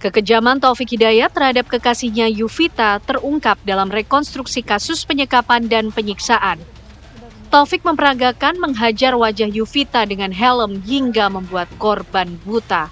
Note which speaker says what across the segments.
Speaker 1: Kekejaman Taufik Hidayat terhadap kekasihnya Yuvita terungkap dalam rekonstruksi kasus penyekapan dan penyiksaan. Taufik memperagakan menghajar wajah Yuvita dengan helm hingga membuat korban buta.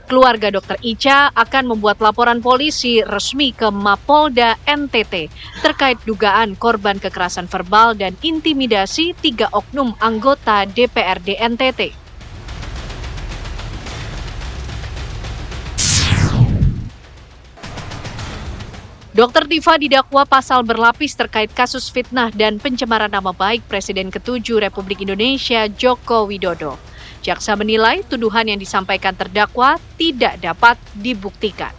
Speaker 1: Keluarga Dr. Ica akan membuat laporan polisi resmi ke Mapolda NTT terkait dugaan korban kekerasan verbal dan intimidasi 3 oknum anggota DPRD NTT. Dr. Tifa didakwa pasal berlapis terkait kasus fitnah dan pencemaran nama baik Presiden ke-7 Republik Indonesia Joko Widodo. Jaksa menilai tuduhan yang disampaikan terdakwa tidak dapat dibuktikan.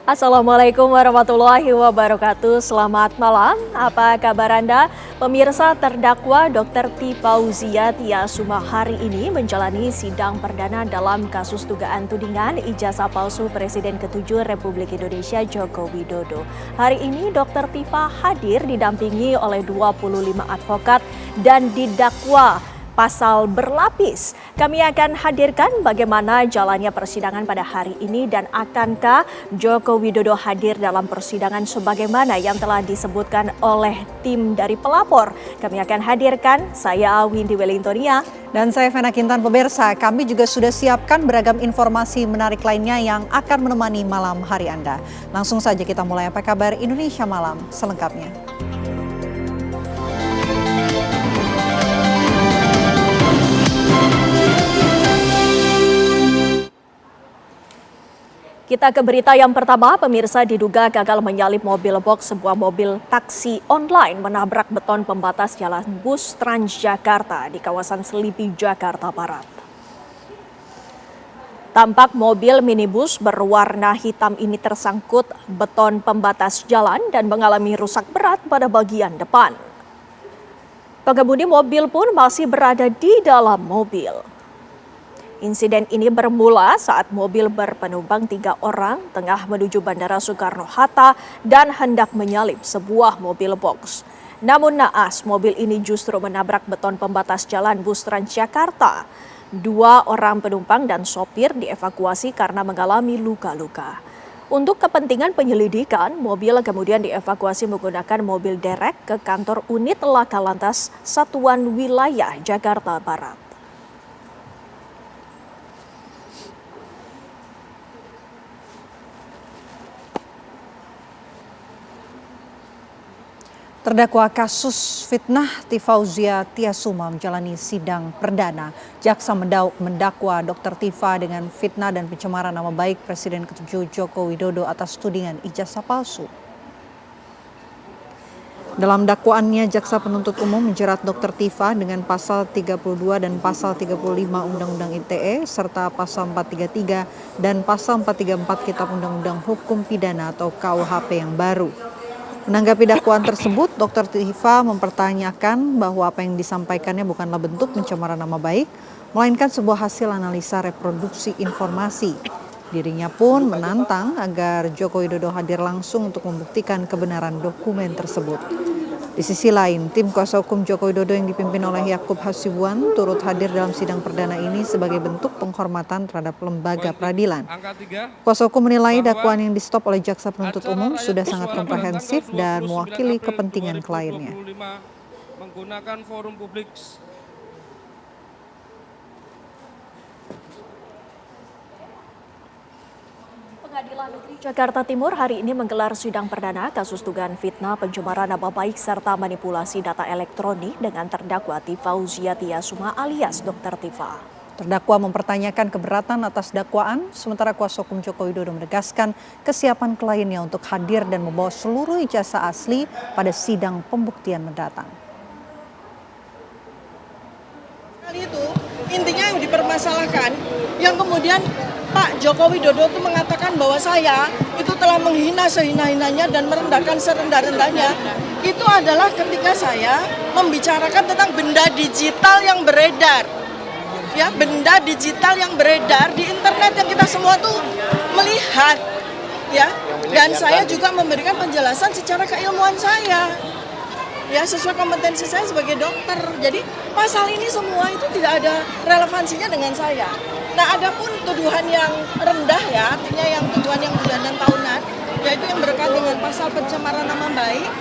Speaker 2: Assalamualaikum warahmatullahi wabarakatuh. Selamat malam. Apa kabar Anda? Pemirsa, terdakwa Dr. Tifauzia Tiasuma hari ini menjalani sidang perdana dalam kasus dugaan tudingan ijazah palsu Presiden ke-7 Republik Indonesia Joko Widodo. Hari ini Dr. Tifa hadir didampingi oleh 25 advokat dan didakwa pasal berlapis. Kami akan hadirkan bagaimana jalannya persidangan pada hari ini dan akankah Joko Widodo hadir dalam persidangan sebagaimana yang telah disebutkan oleh tim dari pelapor. Kami akan hadirkan, saya Windy Wellingtonia.
Speaker 3: Dan saya Vena Kintan. Pemirsa, kami juga sudah siapkan beragam informasi menarik lainnya yang akan menemani malam hari Anda. Langsung saja kita mulai Apa Kabar Indonesia Malam selengkapnya.
Speaker 2: Kita ke berita yang pertama, pemirsa. Diduga gagal menyalip mobil box sebuah mobil taksi online menabrak beton pembatas jalan bus Transjakarta di kawasan Selipi, Jakarta Barat. Tampak mobil minibus berwarna hitam ini tersangkut beton pembatas jalan dan mengalami rusak berat pada bagian depan. Pengemudi mobil pun masih berada di dalam mobil. Insiden ini bermula saat mobil berpenumpang 3 orang tengah menuju Bandara Soekarno-Hatta dan hendak menyalip sebuah mobil box. Namun naas, mobil ini justru menabrak beton pembatas jalan bus Transjakarta. 2 orang penumpang dan sopir dievakuasi karena mengalami luka-luka. Untuk kepentingan penyelidikan, mobil kemudian dievakuasi menggunakan mobil derek ke kantor unit Laka Lantas Satuan Wilayah Jakarta Barat.
Speaker 3: Terdakwa kasus fitnah Tifauzia Tiasuma menjalani sidang perdana. Jaksa mendakwa Dr. Tifa dengan fitnah dan pencemaran nama baik Presiden ke-7 Joko Widodo atas tudingan ijazah palsu. Dalam dakwaannya, jaksa penuntut umum menjerat Dr. Tifa dengan pasal 32 dan pasal 35 Undang-Undang ITE serta pasal 433 dan pasal 434 Kitab Undang-Undang Hukum Pidana atau KUHP yang baru. Menanggapi dakwaan tersebut, Dr. Tifa mempertanyakan bahwa apa yang disampaikannya bukanlah bentuk pencemaran nama baik, melainkan sebuah hasil analisa reproduksi informasi. Dirinya pun menantang agar Joko Widodo hadir langsung untuk membuktikan kebenaran dokumen tersebut. Di sisi lain, tim kuasa hukum Joko Widodo yang dipimpin oleh Yakub Hasibuan turut hadir dalam sidang perdana ini sebagai bentuk penghormatan terhadap lembaga peradilan. Kuasa hukum menilai dakwaan yang di-stop oleh jaksa penuntut umum sudah sangat komprehensif dan mewakili kepentingan kliennya.
Speaker 4: Menggunakan forum publik
Speaker 2: Pengadilan Negeri Jakarta Timur hari ini menggelar sidang perdana kasus dugaan fitnah, pencemaran nama baik serta manipulasi data elektronik dengan terdakwa Tifauzia Tiasuma alias Dr. Tifa.
Speaker 3: Terdakwa mempertanyakan keberatan atas dakwaan, sementara kuasa hukum Joko Widodo menegaskan kesiapan kliennya untuk hadir dan membawa seluruh ijazah asli pada sidang pembuktian mendatang.
Speaker 5: Kali itu intinya yang dipermasalahkan, yang kemudian Pak Joko Widodo itu mengatakan bahwa saya itu telah menghina sehina-hinanya dan merendahkan serendah-rendahnya, itu adalah ketika saya membicarakan tentang benda digital yang beredar. Ya, benda digital yang beredar di internet yang kita semua tuh melihat. Ya, dan saya juga memberikan penjelasan secara keilmuan saya. Ya, sesuai kompetensi saya sebagai dokter. Jadi pasal ini semua itu tidak ada relevansinya dengan saya. Nah, adapun tuduhan yang rendah ya, artinya yang tuduhan yang bulanan tahunan, yaitu yang berkaitan dengan pasal pencemaran nama baik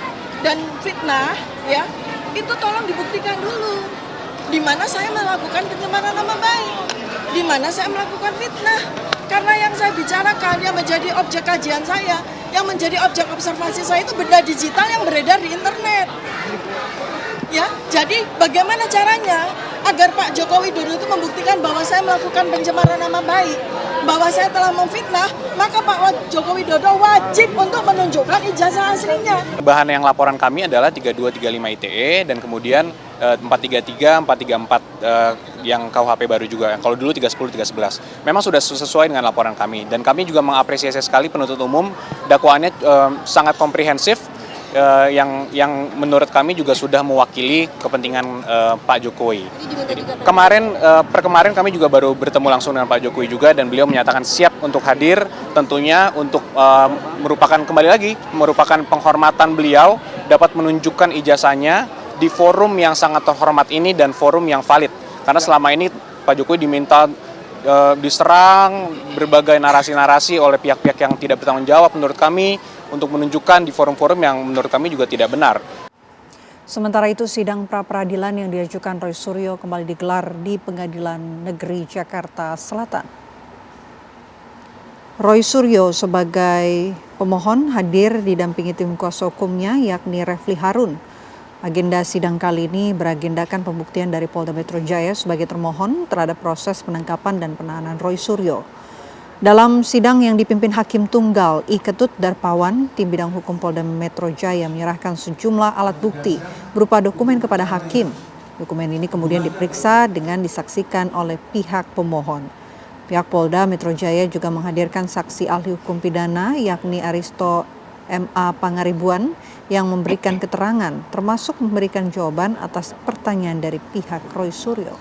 Speaker 5: dan fitnah, ya, itu tolong dibuktikan dulu. Di mana saya melakukan pencemaran nama baik, di mana saya melakukan fitnah. Karena yang saya bicarakan, yang menjadi objek kajian saya, yang menjadi objek observasi saya itu benda digital yang beredar di internet. Ya, jadi bagaimana caranya agar Pak Joko Widodo itu membuktikan bahwa saya melakukan pencemaran nama baik, bahwa saya telah memfitnah, maka Pak Joko Widodo wajib untuk menunjukkan ijazah aslinya.
Speaker 6: Bahan yang laporan kami adalah 3235 ITE dan kemudian 433, 434 yang KUHP baru juga. Kalau dulu 310, 311. Memang sudah sesuai dengan laporan kami dan kami juga mengapresiasi sekali penuntut umum dakwaannya sangat komprehensif. Yang menurut kami juga sudah mewakili kepentingan Pak Jokowi. Kemarin kami juga baru bertemu langsung dengan Pak Jokowi juga dan beliau menyatakan siap untuk hadir, tentunya untuk merupakan penghormatan beliau dapat menunjukkan ijazahnya di forum yang sangat terhormat ini dan forum yang valid. Karena selama ini Pak Jokowi diminta diserang berbagai narasi-narasi oleh pihak-pihak yang tidak bertanggung jawab menurut kami, untuk menunjukkan di forum-forum yang menurut kami juga tidak benar.
Speaker 3: Sementara itu, sidang pra-peradilan yang diajukan Roy Suryo kembali digelar di Pengadilan Negeri Jakarta Selatan. Roy Suryo sebagai pemohon hadir didampingi tim kuasa hukumnya yakni Refli Harun. Agenda sidang kali ini beragendakan pembuktian dari Polda Metro Jaya sebagai termohon terhadap proses penangkapan dan penahanan Roy Suryo. Dalam sidang yang dipimpin Hakim Tunggal I. Ketut Darpawan, tim bidang hukum Polda Metro Jaya menyerahkan sejumlah alat bukti berupa dokumen kepada hakim. Dokumen ini kemudian diperiksa dengan disaksikan oleh pihak pemohon. Pihak Polda Metro Jaya juga menghadirkan saksi ahli hukum pidana yakni Aristo M.A. Pangaribuan yang memberikan keterangan termasuk memberikan jawaban atas pertanyaan dari pihak Roy Suryo.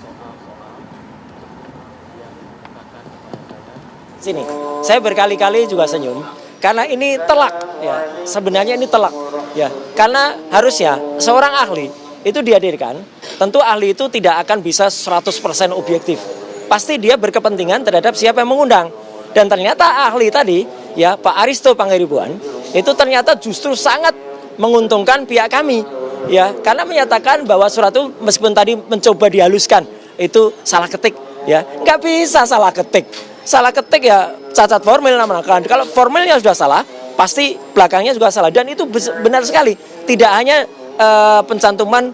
Speaker 7: Sini, saya berkali-kali juga senyum karena ini telak ya. Sebenarnya ini telak ya. Karena harusnya seorang ahli itu dihadirkan, tentu ahli itu tidak akan bisa 100% objektif. Pasti dia berkepentingan terhadap siapa yang mengundang. Dan ternyata ahli tadi ya, Pak Aristo Pangaribuan itu ternyata justru sangat menguntungkan pihak kami ya, karena menyatakan bahwa surat itu meskipun tadi mencoba dihaluskan itu salah ketik ya, nggak bisa salah ketik. Salah ketik ya cacat formil namanya. Kalau formilnya sudah salah, pasti belakangnya juga salah. Dan itu benar sekali. Tidak hanya pencantuman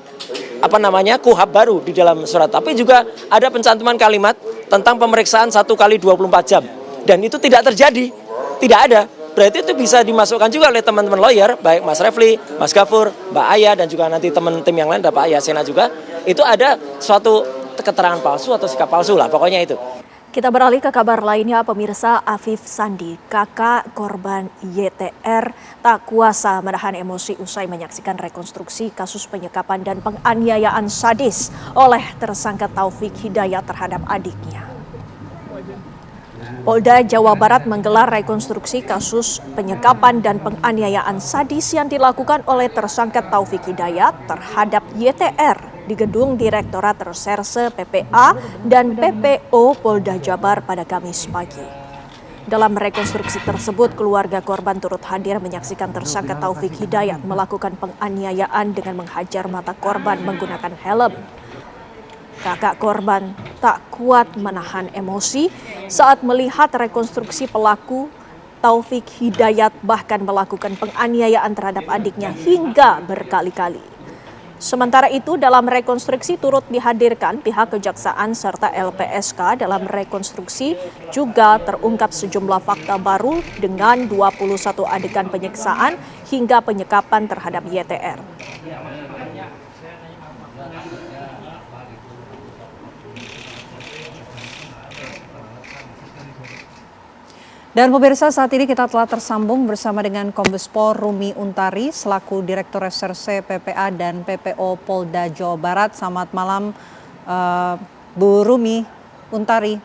Speaker 7: KUHP baru di dalam surat, tapi juga ada pencantuman kalimat tentang pemeriksaan 1 kali 24 jam. Dan itu tidak terjadi. Tidak ada. Berarti itu bisa dimasukkan juga oleh teman-teman lawyer, baik Mas Refli, Mas Gafur, Mbak Aya, dan juga nanti teman tim yang lain, ada Pak Yasena juga. Itu ada suatu keterangan palsu atau sikap palsu lah, pokoknya itu.
Speaker 2: Kita beralih ke kabar lainnya, pemirsa. Afif Sandi, kakak korban YTR, tak kuasa menahan emosi usai menyaksikan rekonstruksi kasus penyekapan dan penganiayaan sadis oleh tersangka Taufik Hidayat terhadap adiknya. Polda Jawa Barat menggelar rekonstruksi kasus penyekapan dan penganiayaan sadis yang dilakukan oleh tersangka Taufik Hidayat terhadap YTR di Gedung Direktorat Reserse PPA dan PPO Polda Jabar pada Kamis pagi. Dalam rekonstruksi tersebut, keluarga korban turut hadir menyaksikan tersangka Taufik Hidayat melakukan penganiayaan dengan menghajar mata korban menggunakan helm. Kakak korban tak kuat menahan emosi saat melihat rekonstruksi pelaku. Taufik Hidayat bahkan melakukan penganiayaan terhadap adiknya hingga berkali-kali. Sementara itu, dalam rekonstruksi turut dihadirkan pihak kejaksaan serta LPSK. Dalam rekonstruksi juga terungkap sejumlah fakta baru dengan 21 adegan penyiksaan hingga penyekapan terhadap YTR.
Speaker 3: Dan pemirsa, saat ini kita telah tersambung bersama dengan Kombes Pol Rumi Untari selaku Direktur Reserse PPA dan PPO Polda Jawa Barat. Selamat malam Bu Rumi Untari.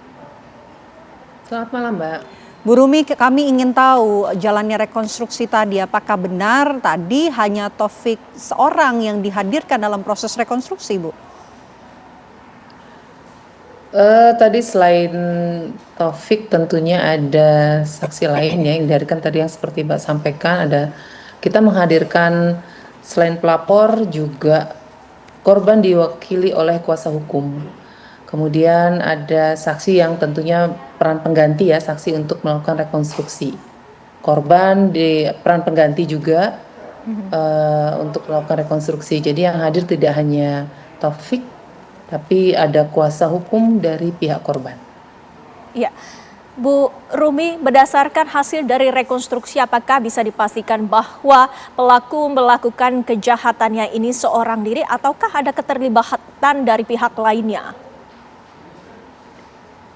Speaker 8: Selamat malam, Mbak.
Speaker 3: Bu Rumi, kami ingin tahu jalannya rekonstruksi tadi. Apakah benar tadi hanya Taufik seorang yang dihadirkan dalam proses rekonstruksi, Bu?
Speaker 8: Tadi selain Taufik tentunya ada saksi lain ya yang dihadirkan tadi yang seperti Mbak sampaikan, kita menghadirkan selain pelapor juga korban diwakili oleh kuasa hukum. Kemudian ada saksi yang tentunya peran pengganti ya, saksi untuk melakukan rekonstruksi. Korban di peran pengganti juga untuk melakukan rekonstruksi. Jadi yang hadir tidak hanya Taufik, tapi ada kuasa hukum dari pihak korban.
Speaker 2: Ya, Bu Rumi, berdasarkan hasil dari rekonstruksi, apakah bisa dipastikan bahwa pelaku melakukan kejahatannya ini seorang diri ataukah ada keterlibatan dari pihak lainnya?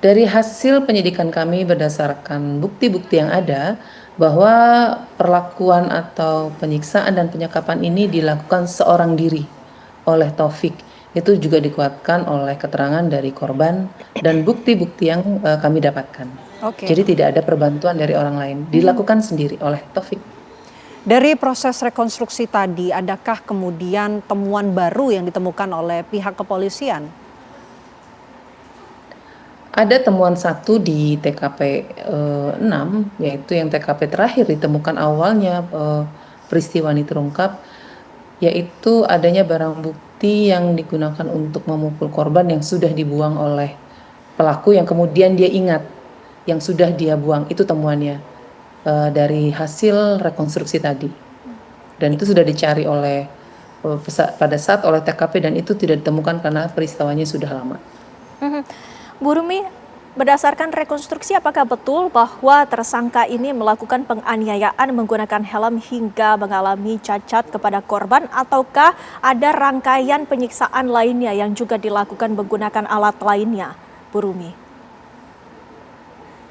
Speaker 8: Dari hasil penyidikan kami berdasarkan bukti-bukti yang ada, bahwa perlakuan atau penyiksaan dan penyekapan ini dilakukan seorang diri oleh Taufik. Itu juga dikuatkan oleh keterangan dari korban dan bukti-bukti yang kami dapatkan. Jadi tidak ada perbantuan dari orang lain, dilakukan sendiri oleh Taufik.
Speaker 3: Dari proses rekonstruksi tadi, adakah kemudian temuan baru yang ditemukan oleh pihak kepolisian?
Speaker 8: Ada temuan satu di TKP 6, yaitu yang TKP terakhir ditemukan awalnya peristiwa ini terungkap, yaitu adanya barang bukti yang digunakan untuk memukul korban yang sudah dibuang oleh pelaku yang kemudian dia ingat yang sudah dia buang. Itu temuannya dari hasil rekonstruksi tadi. Dan itu sudah dicari oleh pada saat oleh TKP dan itu tidak ditemukan karena peristiwanya sudah lama.
Speaker 2: Bu Rumi, berdasarkan rekonstruksi apakah betul bahwa tersangka ini melakukan penganiayaan menggunakan helm hingga mengalami cacat kepada korban ataukah ada rangkaian penyiksaan lainnya yang juga dilakukan menggunakan alat lainnya, Bu Rumi?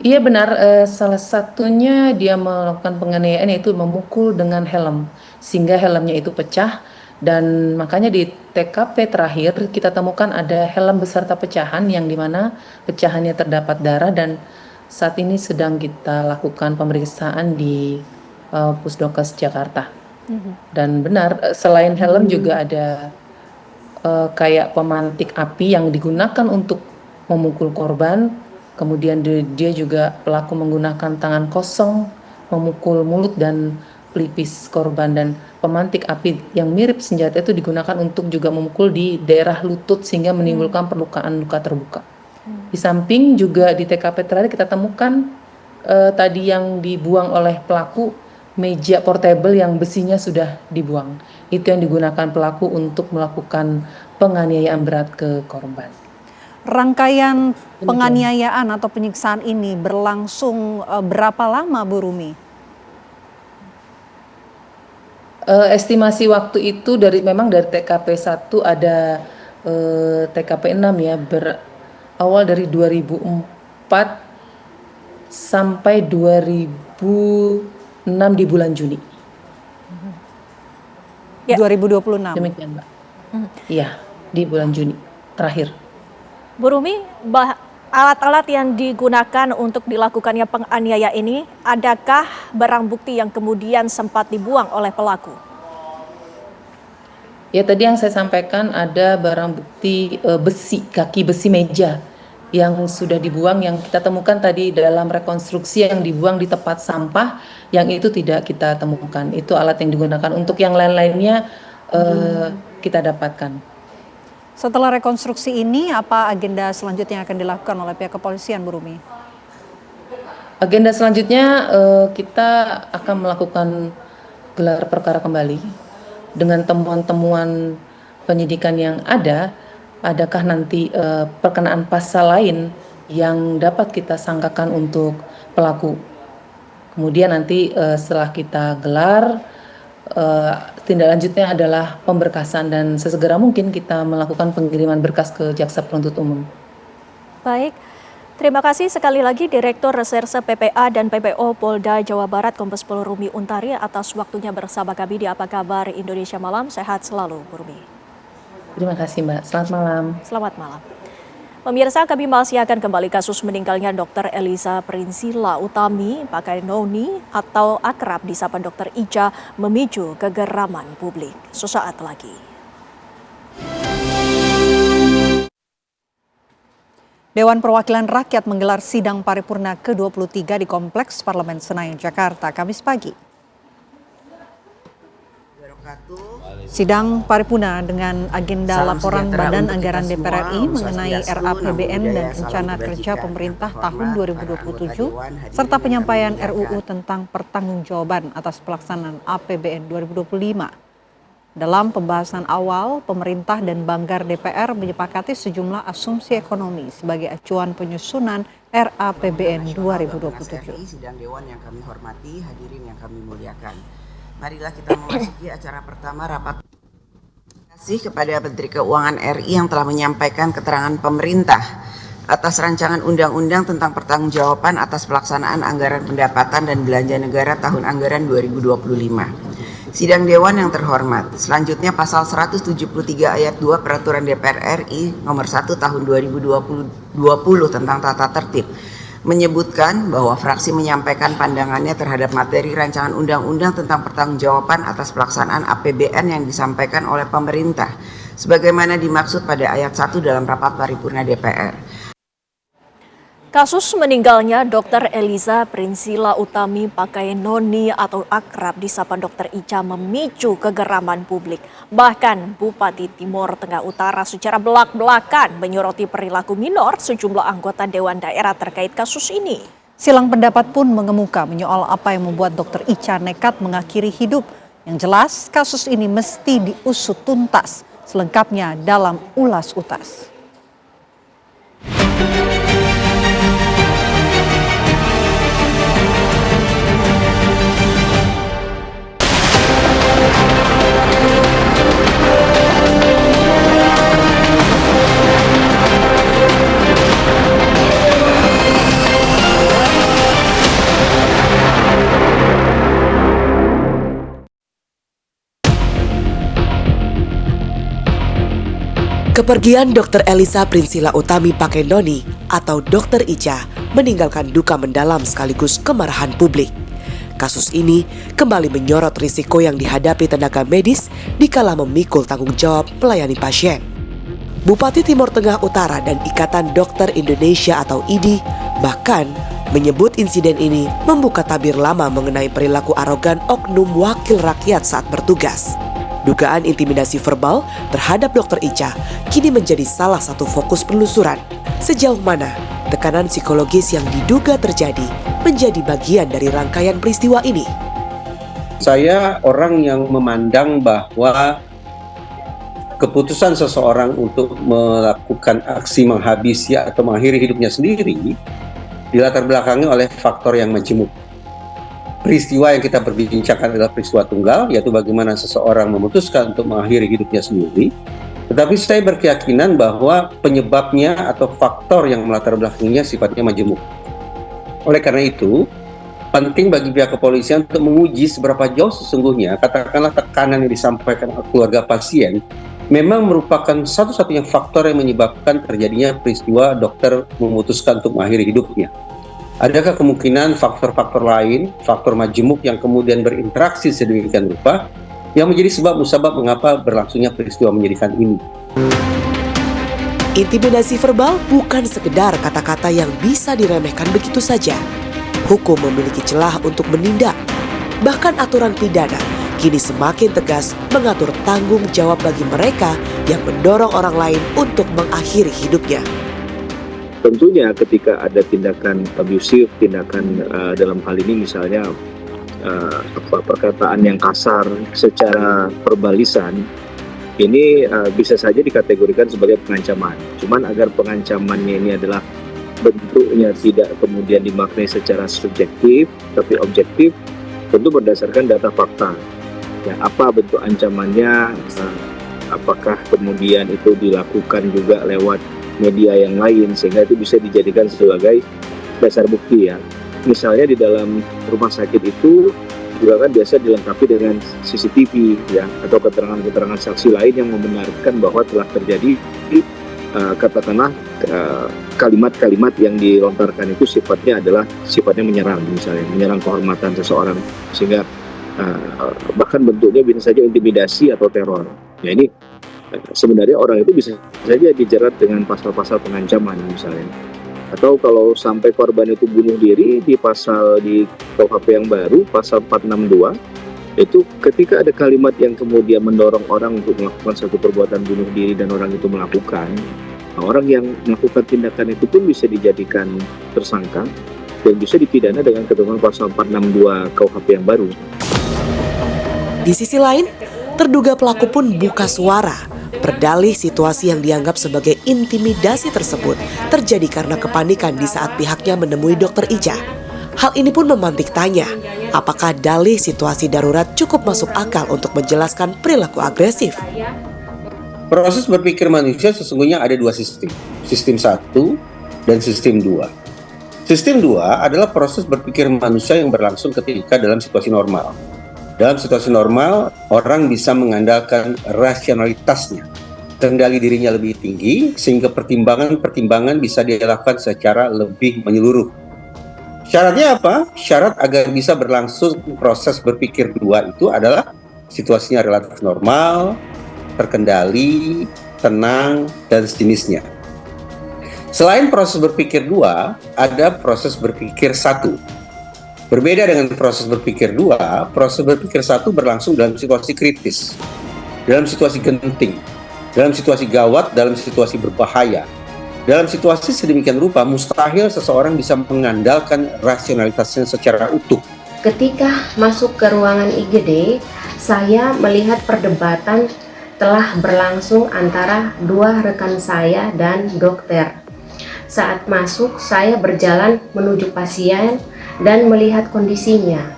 Speaker 8: Iya benar, salah satunya dia melakukan penganiayaan yaitu memukul dengan helm sehingga helmnya itu pecah. Dan makanya di TKP terakhir kita temukan ada helm beserta pecahan yang dimana pecahannya terdapat darah dan saat ini sedang kita lakukan pemeriksaan di Pusdokes Jakarta. Dan benar selain helm juga ada kayak pemantik api yang digunakan untuk memukul korban. Kemudian dia juga pelaku menggunakan tangan kosong memukul mulut dan pelipis korban dan pemantik api yang mirip senjata itu digunakan untuk juga memukul di daerah lutut sehingga menimbulkan perlukaan luka terbuka. Di samping juga di TKP terakhir kita temukan tadi yang dibuang oleh pelaku meja portable yang besinya sudah dibuang. Itu yang digunakan pelaku untuk melakukan penganiayaan berat ke korban.
Speaker 3: Rangkaian penganiayaan atau penyiksaan ini berlangsung berapa lama, Bu Rumi?
Speaker 8: Estimasi waktu itu memang dari TKP 1 ada TKP 6 ya, berawal dari 2004 sampai 2006 di bulan Juni.
Speaker 3: Ya. 2026.
Speaker 8: Demikian, Mbak. Iya, di bulan Juni terakhir.
Speaker 2: Bu Rumi, alat-alat yang digunakan untuk dilakukannya penganiaya ini, adakah barang bukti yang kemudian sempat dibuang oleh pelaku?
Speaker 8: Ya tadi yang saya sampaikan ada barang bukti kaki besi meja yang sudah dibuang yang kita temukan tadi dalam rekonstruksi yang dibuang di tempat sampah yang itu tidak kita temukan. Itu alat yang digunakan untuk yang lain-lainnya kita dapatkan.
Speaker 3: Setelah rekonstruksi ini, apa agenda selanjutnya yang akan dilakukan oleh pihak kepolisian, Bu Rumi?
Speaker 8: Agenda selanjutnya kita akan melakukan gelar perkara kembali dengan temuan-temuan penyidikan yang ada. Adakah nanti perkenaan pasal lain yang dapat kita sangkakan untuk pelaku. Kemudian nanti setelah kita gelar, tindak lanjutnya adalah pemberkasan dan sesegera mungkin kita melakukan pengiriman berkas ke Jaksa Penuntut Umum.
Speaker 2: Baik, Terima kasih sekali lagi Direktur Reserse PPA dan PPO Polda Jawa Barat Kombes Pol Rumi Untari atas waktunya bersama kami di Apa Kabar Indonesia Malam. Sehat selalu, Bu Rumi.
Speaker 8: Terima kasih Mbak, selamat malam.
Speaker 2: Selamat malam. Pemirsa, kami masih akan kembali kasus meninggalnya Dr. Eliza Prinsila Utami Pakainoni atau akrab disapa Dr. Ica memicu kegeraman publik. Sesaat lagi.
Speaker 3: Dewan Perwakilan Rakyat menggelar sidang paripurna ke-23 di Kompleks Parlemen Senayan, Jakarta, Kamis pagi. Sidang paripurna dengan agenda laporan Badan Anggaran DPR RI mengenai RAPBN dan Rencana Kerja Pemerintah tahun 2027, serta penyampaian RUU tentang pertanggungjawaban atas pelaksanaan APBN 2025. Dalam pembahasan awal, pemerintah dan Banggar DPR menyepakati sejumlah asumsi ekonomi sebagai acuan penyusunan RAPBN 2027.
Speaker 9: Sidang Dewan yang kami hormati, hadirin yang kami muliakan. Marilah kita memasuki acara pertama rapat. Terima kasih kepada Menteri Keuangan RI yang telah menyampaikan keterangan pemerintah atas rancangan undang-undang tentang pertanggungjawaban atas pelaksanaan anggaran pendapatan dan belanja negara tahun anggaran 2025. Sidang Dewan yang terhormat, selanjutnya pasal 173 ayat 2 Peraturan DPR RI nomor 1 tahun 2020 tentang tata tertib menyebutkan bahwa fraksi menyampaikan pandangannya terhadap materi rancangan undang-undang tentang pertanggungjawaban atas pelaksanaan APBN yang disampaikan oleh pemerintah sebagaimana dimaksud pada ayat 1 dalam rapat paripurna DPR.
Speaker 2: Kasus meninggalnya Dr. Eliza Prinsila Utami Pakainoni atau akrab disapa Dr. Ica memicu kegeraman publik. Bahkan Bupati Timur Tengah Utara secara belak-belakan menyoroti perilaku minor sejumlah anggota Dewan Daerah terkait kasus ini.
Speaker 3: Silang pendapat pun mengemuka menyoal apa yang membuat Dr. Ica nekat mengakhiri hidup. Yang jelas kasus ini mesti diusut tuntas, selengkapnya dalam Ulas Utas.
Speaker 10: Kepergian Dr. Eliza Prinsila Utami Pakainoni atau Dr. Ica meninggalkan duka mendalam sekaligus kemarahan publik. Kasus ini kembali menyorot risiko yang dihadapi tenaga medis dikala memikul tanggung jawab melayani pasien. Bupati Timur Tengah Utara dan Ikatan Dokter Indonesia atau IDI bahkan menyebut insiden ini membuka tabir lama mengenai perilaku arogan oknum wakil rakyat saat bertugas. Dugaan intimidasi verbal terhadap Dr. Ica kini menjadi salah satu fokus penelusuran. Sejauh mana tekanan psikologis yang diduga terjadi menjadi bagian dari rangkaian peristiwa ini?
Speaker 11: Saya orang yang memandang bahwa keputusan seseorang untuk melakukan aksi menghabisi atau mengakhiri hidupnya sendiri dilatar belakangi oleh faktor yang majemuk. Peristiwa yang kita perbincangkan adalah peristiwa tunggal, yaitu bagaimana seseorang memutuskan untuk mengakhiri hidupnya sendiri. Tetapi saya berkeyakinan bahwa penyebabnya atau faktor yang melatar belakanginya sifatnya majemuk. Oleh karena itu, penting bagi pihak kepolisian untuk menguji seberapa jauh sesungguhnya katakanlah tekanan yang disampaikan oleh keluarga pasien memang merupakan satu-satunya faktor yang menyebabkan terjadinya peristiwa dokter memutuskan untuk mengakhiri hidupnya. Adakah kemungkinan faktor-faktor lain, faktor majemuk yang kemudian berinteraksi sedemikian rupa yang menjadi sebab musabab mengapa berlangsungnya peristiwa menyedihkan ini?
Speaker 10: Intimidasi verbal bukan sekedar kata-kata yang bisa diremehkan begitu saja. Hukum memiliki celah untuk menindak. Bahkan aturan pidana kini semakin tegas mengatur tanggung jawab bagi mereka yang mendorong orang lain untuk mengakhiri hidupnya.
Speaker 12: Tentunya ketika ada tindakan abusif, tindakan dalam hal ini misalnya perkataan yang kasar secara verbalisan, ini bisa saja dikategorikan sebagai pengancaman. Cuman agar pengancamannya ini adalah bentuknya tidak kemudian dimaknai secara subjektif tapi objektif, tentu berdasarkan data fakta. Ya, apa bentuk ancamannya, apakah kemudian itu dilakukan juga lewat media yang lain, sehingga itu bisa dijadikan sebagai dasar bukti ya. Misalnya di dalam rumah sakit itu juga kan biasa dilengkapi dengan CCTV ya, atau keterangan-keterangan saksi lain yang membenarkan bahwa telah terjadi katakanlah kalimat-kalimat yang dilontarkan itu sifatnya menyerang, misalnya menyerang kehormatan seseorang, sehingga bahkan bentuknya bisa saja intimidasi atau teror. Ya ini sebenarnya orang itu bisa saja dijerat dengan pasal-pasal pengancaman misalnya. Atau kalau sampai korban itu bunuh diri, di KUHP yang baru pasal 462 itu ketika ada kalimat yang kemudian mendorong orang untuk melakukan satu perbuatan bunuh diri dan orang itu melakukan, orang yang melakukan tindakan itu pun bisa dijadikan tersangka dan bisa dipidana dengan ketentuan pasal 462 KUHP yang baru.
Speaker 10: Di sisi lain, terduga pelaku pun buka suara, berdalih situasi yang dianggap sebagai intimidasi tersebut terjadi karena kepanikan di saat pihaknya menemui Dr. Ica. Hal ini pun memantik tanya, apakah dalih situasi darurat cukup masuk akal untuk menjelaskan perilaku agresif?
Speaker 11: Proses berpikir manusia sesungguhnya ada dua sistem. Sistem 1 dan sistem 2. Sistem 2 adalah proses berpikir manusia yang berlangsung ketika dalam situasi normal. Dalam situasi normal, orang bisa mengandalkan rasionalitasnya. Kendali dirinya lebih tinggi, sehingga pertimbangan bisa dilakukan secara lebih menyeluruh. Syaratnya apa? Syarat agar bisa berlangsung proses berpikir dua itu adalah situasinya relatif normal, terkendali, tenang, dan sejenisnya. Selain proses berpikir dua, ada proses berpikir satu. Berbeda dengan proses berpikir dua, proses berpikir satu berlangsung dalam situasi kritis, dalam situasi genting, dalam situasi gawat, dalam situasi berbahaya. Dalam situasi sedemikian rupa, mustahil seseorang bisa mengandalkan rasionalitasnya secara utuh.
Speaker 13: Ketika masuk ke ruangan IGD, saya melihat perdebatan telah berlangsung antara dua rekan saya dan dokter. Saat masuk, saya berjalan menuju pasien dan melihat kondisinya.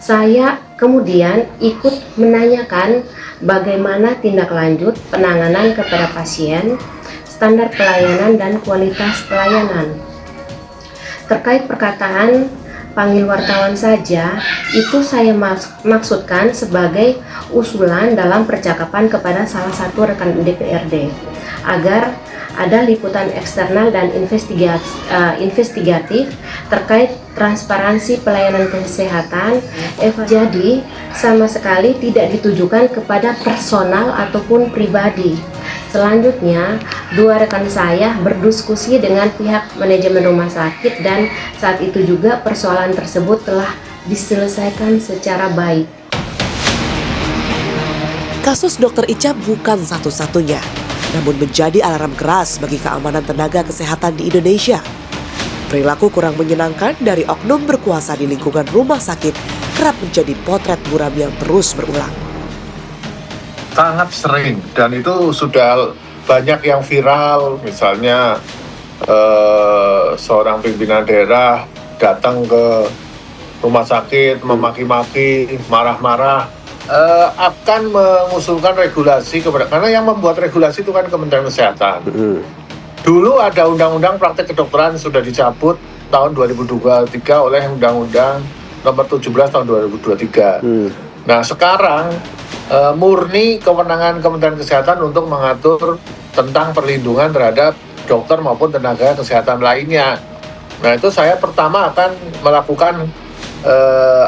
Speaker 13: Saya kemudian ikut menanyakan bagaimana tindak lanjut penanganan kepada pasien, standar pelayanan dan kualitas pelayanan. Terkait perkataan panggil wartawan saja, itu saya maksudkan sebagai usulan dalam percakapan kepada salah satu rekan DPRD agar ada liputan eksternal dan investigatif terkait transparansi pelayanan kesehatan. Jadi sama sekali tidak ditujukan kepada personal ataupun pribadi. Selanjutnya, dua rekan saya berdiskusi dengan pihak manajemen rumah sakit dan saat itu juga persoalan tersebut telah diselesaikan secara baik.
Speaker 10: Kasus Dr. Ica bukan satu-satunya, namun menjadi alarm keras bagi keamanan tenaga kesehatan di Indonesia. Perilaku kurang menyenangkan dari oknum berkuasa di lingkungan rumah sakit kerap menjadi potret buram yang terus berulang.
Speaker 14: Sangat sering, dan itu sudah banyak yang viral, misalnya seorang pimpinan daerah datang ke rumah sakit, memaki-maki, marah-marah, akan mengusulkan regulasi karena yang membuat regulasi itu kan Kementerian Kesehatan. Dulu ada undang-undang praktek kedokteran sudah dicabut tahun 2023 oleh Undang-Undang Nomor 17 tahun 2023. Nah sekarang murni kewenangan Kementerian Kesehatan untuk mengatur tentang perlindungan terhadap dokter maupun tenaga kesehatan lainnya. Nah itu saya pertama akan melakukan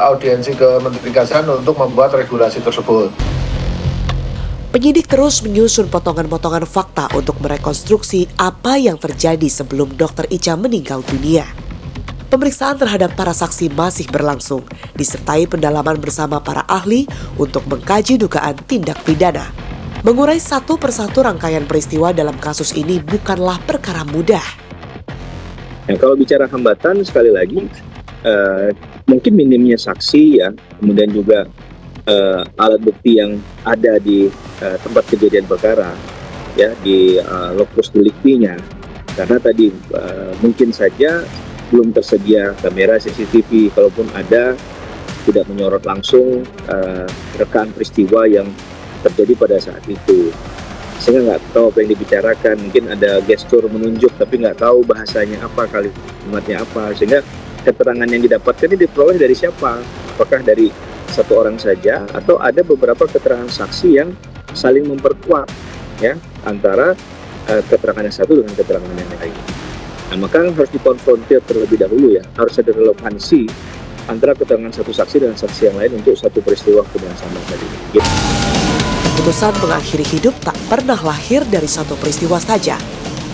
Speaker 14: audiensi ke Menteri Kesehatan untuk membuat regulasi tersebut.
Speaker 10: Penyidik terus menyusun potongan-potongan fakta untuk merekonstruksi apa yang terjadi sebelum Dr. Ica meninggal dunia. Pemeriksaan terhadap para saksi masih berlangsung, disertai pendalaman bersama para ahli untuk mengkaji dugaan tindak pidana. Mengurai satu persatu rangkaian peristiwa dalam kasus ini bukanlah perkara mudah.
Speaker 12: Nah, kalau bicara hambatan, sekali lagi, mungkin minimnya saksi ya, kemudian juga alat bukti yang ada di tempat kejadian perkara, ya di lokus deliktinya, karena tadi mungkin saja belum tersedia kamera CCTV, kalaupun ada tidak menyorot langsung rekaan peristiwa yang terjadi pada saat itu. sehingga nggak tahu apa yang dibicarakan, mungkin ada gestur menunjuk tapi nggak tahu bahasanya apa, kalimatnya apa, sehingga keterangan yang didapatkan ini diperoleh dari siapa? Apakah dari satu orang saja atau ada beberapa keterangan saksi yang saling memperkuat ya antara keterangan yang satu dengan keterangan yang lain. Nah, maka harus dikonfrontir terlebih dahulu ya, harus ada relevansi antara keterangan satu saksi dengan saksi yang lain untuk satu peristiwa yang sama tadi. Gitu.
Speaker 10: Keputusan mengakhiri hidup tak pernah lahir dari satu peristiwa saja.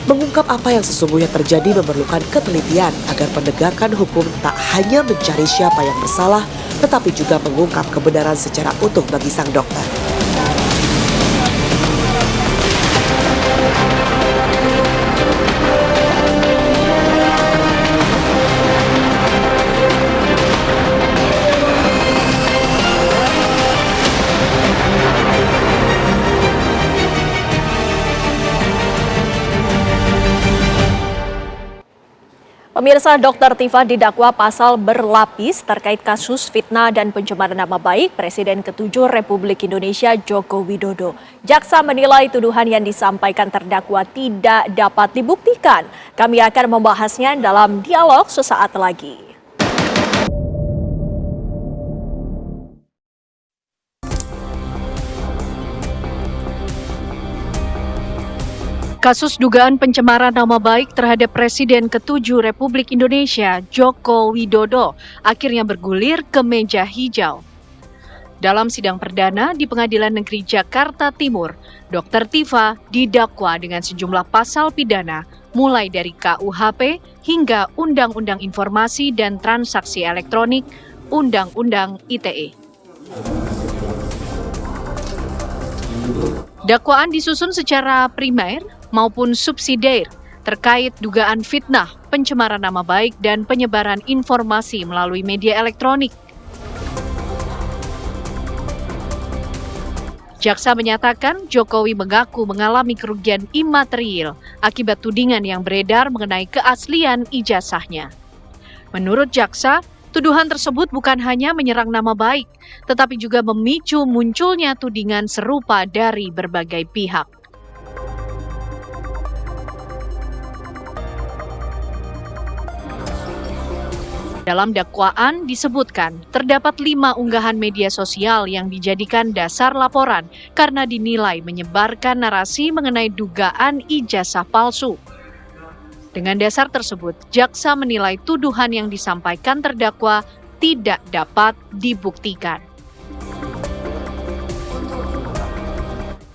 Speaker 10: Mengungkap apa yang sesungguhnya terjadi memerlukan ketelitian agar penegakan hukum tak hanya mencari siapa yang bersalah, tetapi juga mengungkap kebenaran secara utuh bagi sang dokter.
Speaker 2: Pemirsa, Dr. Tifa didakwa pasal berlapis terkait kasus fitnah dan pencemaran nama baik Presiden ke-7 Republik Indonesia Joko Widodo. Jaksa menilai tuduhan yang disampaikan terdakwa tidak dapat dibuktikan. Kami akan membahasnya dalam dialog sesaat lagi.
Speaker 1: Kasus dugaan pencemaran nama baik terhadap Presiden ke-7 Republik Indonesia, Joko Widodo, akhirnya bergulir ke meja hijau. Dalam sidang perdana di Pengadilan Negeri Jakarta Timur, Dr. Tifa didakwa dengan sejumlah pasal pidana, mulai dari KUHP hingga Undang-Undang Informasi dan Transaksi Elektronik, Undang-Undang ITE. Dakwaan disusun secara primer maupun subsidiar terkait dugaan fitnah, pencemaran nama baik, dan penyebaran informasi melalui media elektronik. Jaksa menyatakan Jokowi mengaku mengalami kerugian imaterial akibat tudingan yang beredar mengenai keaslian ijazahnya. Menurut jaksa, tuduhan tersebut bukan hanya menyerang nama baik, tetapi juga memicu munculnya tudingan serupa dari berbagai pihak. Dalam dakwaan disebutkan terdapat 5 unggahan media sosial yang dijadikan dasar laporan karena dinilai menyebarkan narasi mengenai dugaan ijazah palsu. Dengan dasar tersebut, jaksa menilai tuduhan yang disampaikan terdakwa tidak dapat dibuktikan.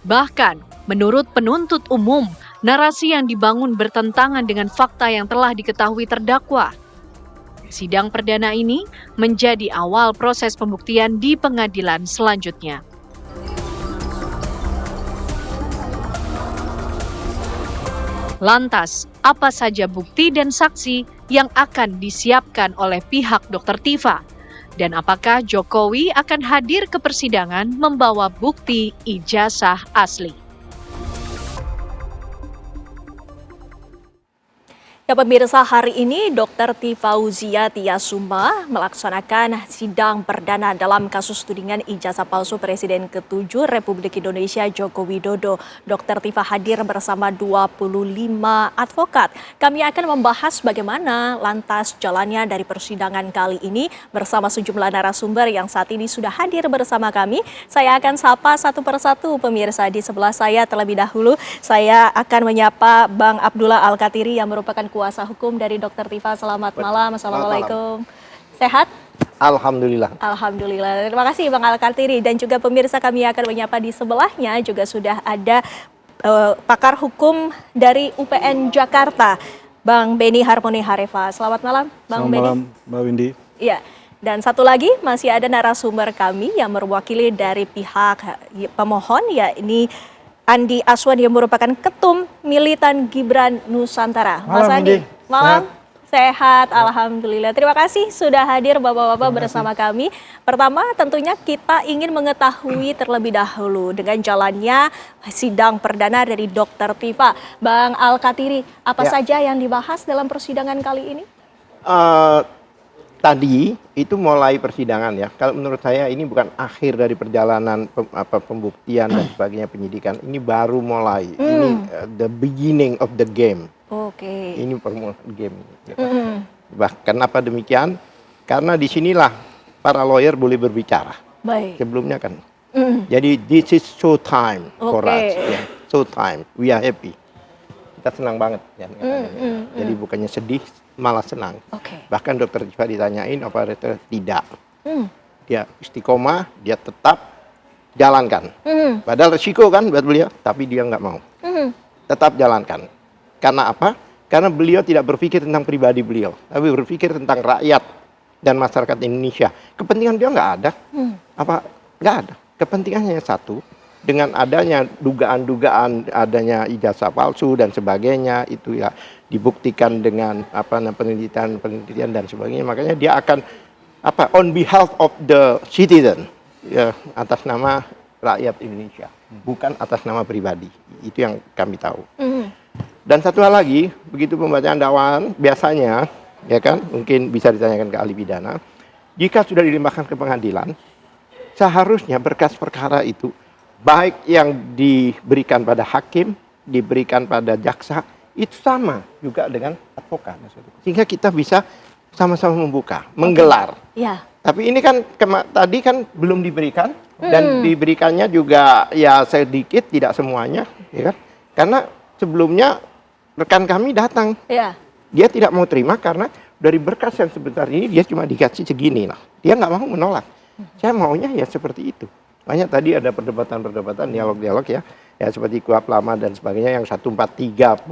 Speaker 1: Bahkan, menurut penuntut umum, narasi yang dibangun bertentangan dengan fakta yang telah diketahui terdakwa. Sidang perdana ini menjadi awal proses pembuktian di pengadilan selanjutnya. Lantas, apa saja bukti dan saksi yang akan disiapkan oleh pihak Dr. Tifa? Dan apakah Jokowi akan hadir ke persidangan membawa bukti ijazah asli?
Speaker 2: Ya pemirsa, hari ini Dr. Tifauzia Tiasuma melaksanakan sidang perdana dalam kasus tudingan ijazah palsu Presiden ke-7 Republik Indonesia Joko Widodo. Dr. Tifa hadir bersama 25 advokat. Kami akan membahas bagaimana lantas jalannya dari persidangan kali ini bersama sejumlah narasumber yang saat ini sudah hadir bersama kami. Saya akan sapa satu persatu pemirsa. Di sebelah saya terlebih dahulu saya akan menyapa Bang Abdullah Al-Katiri yang merupakan kuasa hukum dari Dr. Tifa. Selamat malam. Assalamualaikum. Sehat?
Speaker 15: Alhamdulillah.
Speaker 2: Alhamdulillah. Terima kasih Bang Al-Katiri. Dan juga pemirsa, kami akan menyapa di sebelahnya juga sudah ada pakar hukum dari UPN Jakarta, Bang Beni Harmoni Harefa. Selamat malam Bang Beni.
Speaker 15: Selamat malam Mbak Windy.
Speaker 2: Iya. Dan satu lagi masih ada narasumber kami yang mewakili dari pihak pemohon, yakni Andi Aswan yang merupakan ketum militan Gibran Nusantara. Mas Andi, malam. Sehat, alhamdulillah. Terima kasih sudah hadir Bapak-bapak bersama kami. Pertama, tentunya kita ingin mengetahui terlebih dahulu dengan jalannya sidang perdana dari Dr. Tifa. Bang Al-Katiri, apa saja yang dibahas dalam persidangan kali ini?
Speaker 15: tadi itu mulai persidangan ya. Kalau menurut saya ini bukan akhir dari perjalanan pembuktian dan sebagainya penyidikan. Ini baru mulai. Ini the beginning of the game.
Speaker 2: Oke.
Speaker 15: Ini permulaan game. Ya. Kenapa demikian? Karena disinilah para lawyer boleh berbicara.
Speaker 2: Baik.
Speaker 15: Sebelumnya kan. Jadi this is show time for us. Ya. Show time. We are happy. Kita senang banget ya. Jadi bukannya sedih, malah senang. Bahkan dokter Tifa ditanyain, operator tidak. Dia istiqomah, dia tetap jalankan. Padahal resiko kan buat beliau, tapi dia nggak mau. Tetap jalankan. Karena apa? Karena beliau tidak berpikir tentang pribadi beliau, tapi berpikir tentang rakyat dan masyarakat Indonesia. Kepentingan dia nggak ada. Apa? Nggak ada. Kepentingannya satu. Dengan adanya dugaan-dugaan adanya ijazah palsu dan sebagainya, itu ya dibuktikan dengan penelitian dan sebagainya, makanya dia akan on behalf of the citizen, ya, atas nama rakyat Indonesia, bukan atas nama pribadi. Itu yang kami tahu. Dan satu hal lagi, begitu pembacaan dakwaan biasanya, ya kan, mungkin bisa ditanyakan ke ahli pidana, jika sudah dilimpahkan ke pengadilan, seharusnya berkas perkara itu baik yang diberikan pada hakim, diberikan pada jaksa, itu sama juga dengan advokat. Sehingga kita bisa sama-sama membuka, menggelar.
Speaker 2: Ya.
Speaker 15: Tapi ini kan tadi kan belum diberikan, dan diberikannya juga ya sedikit, tidak semuanya, ya kan? Karena sebelumnya rekan kami datang, dia tidak mau terima karena dari berkas yang sebentar ini dia cuma dikasih segini lah. Dia nggak mau menolak. Saya maunya ya seperti itu. Makanya tadi ada perdebatan-perdebatan, dialog-dialog ya seperti kuhap lama dan sebagainya yang 143.4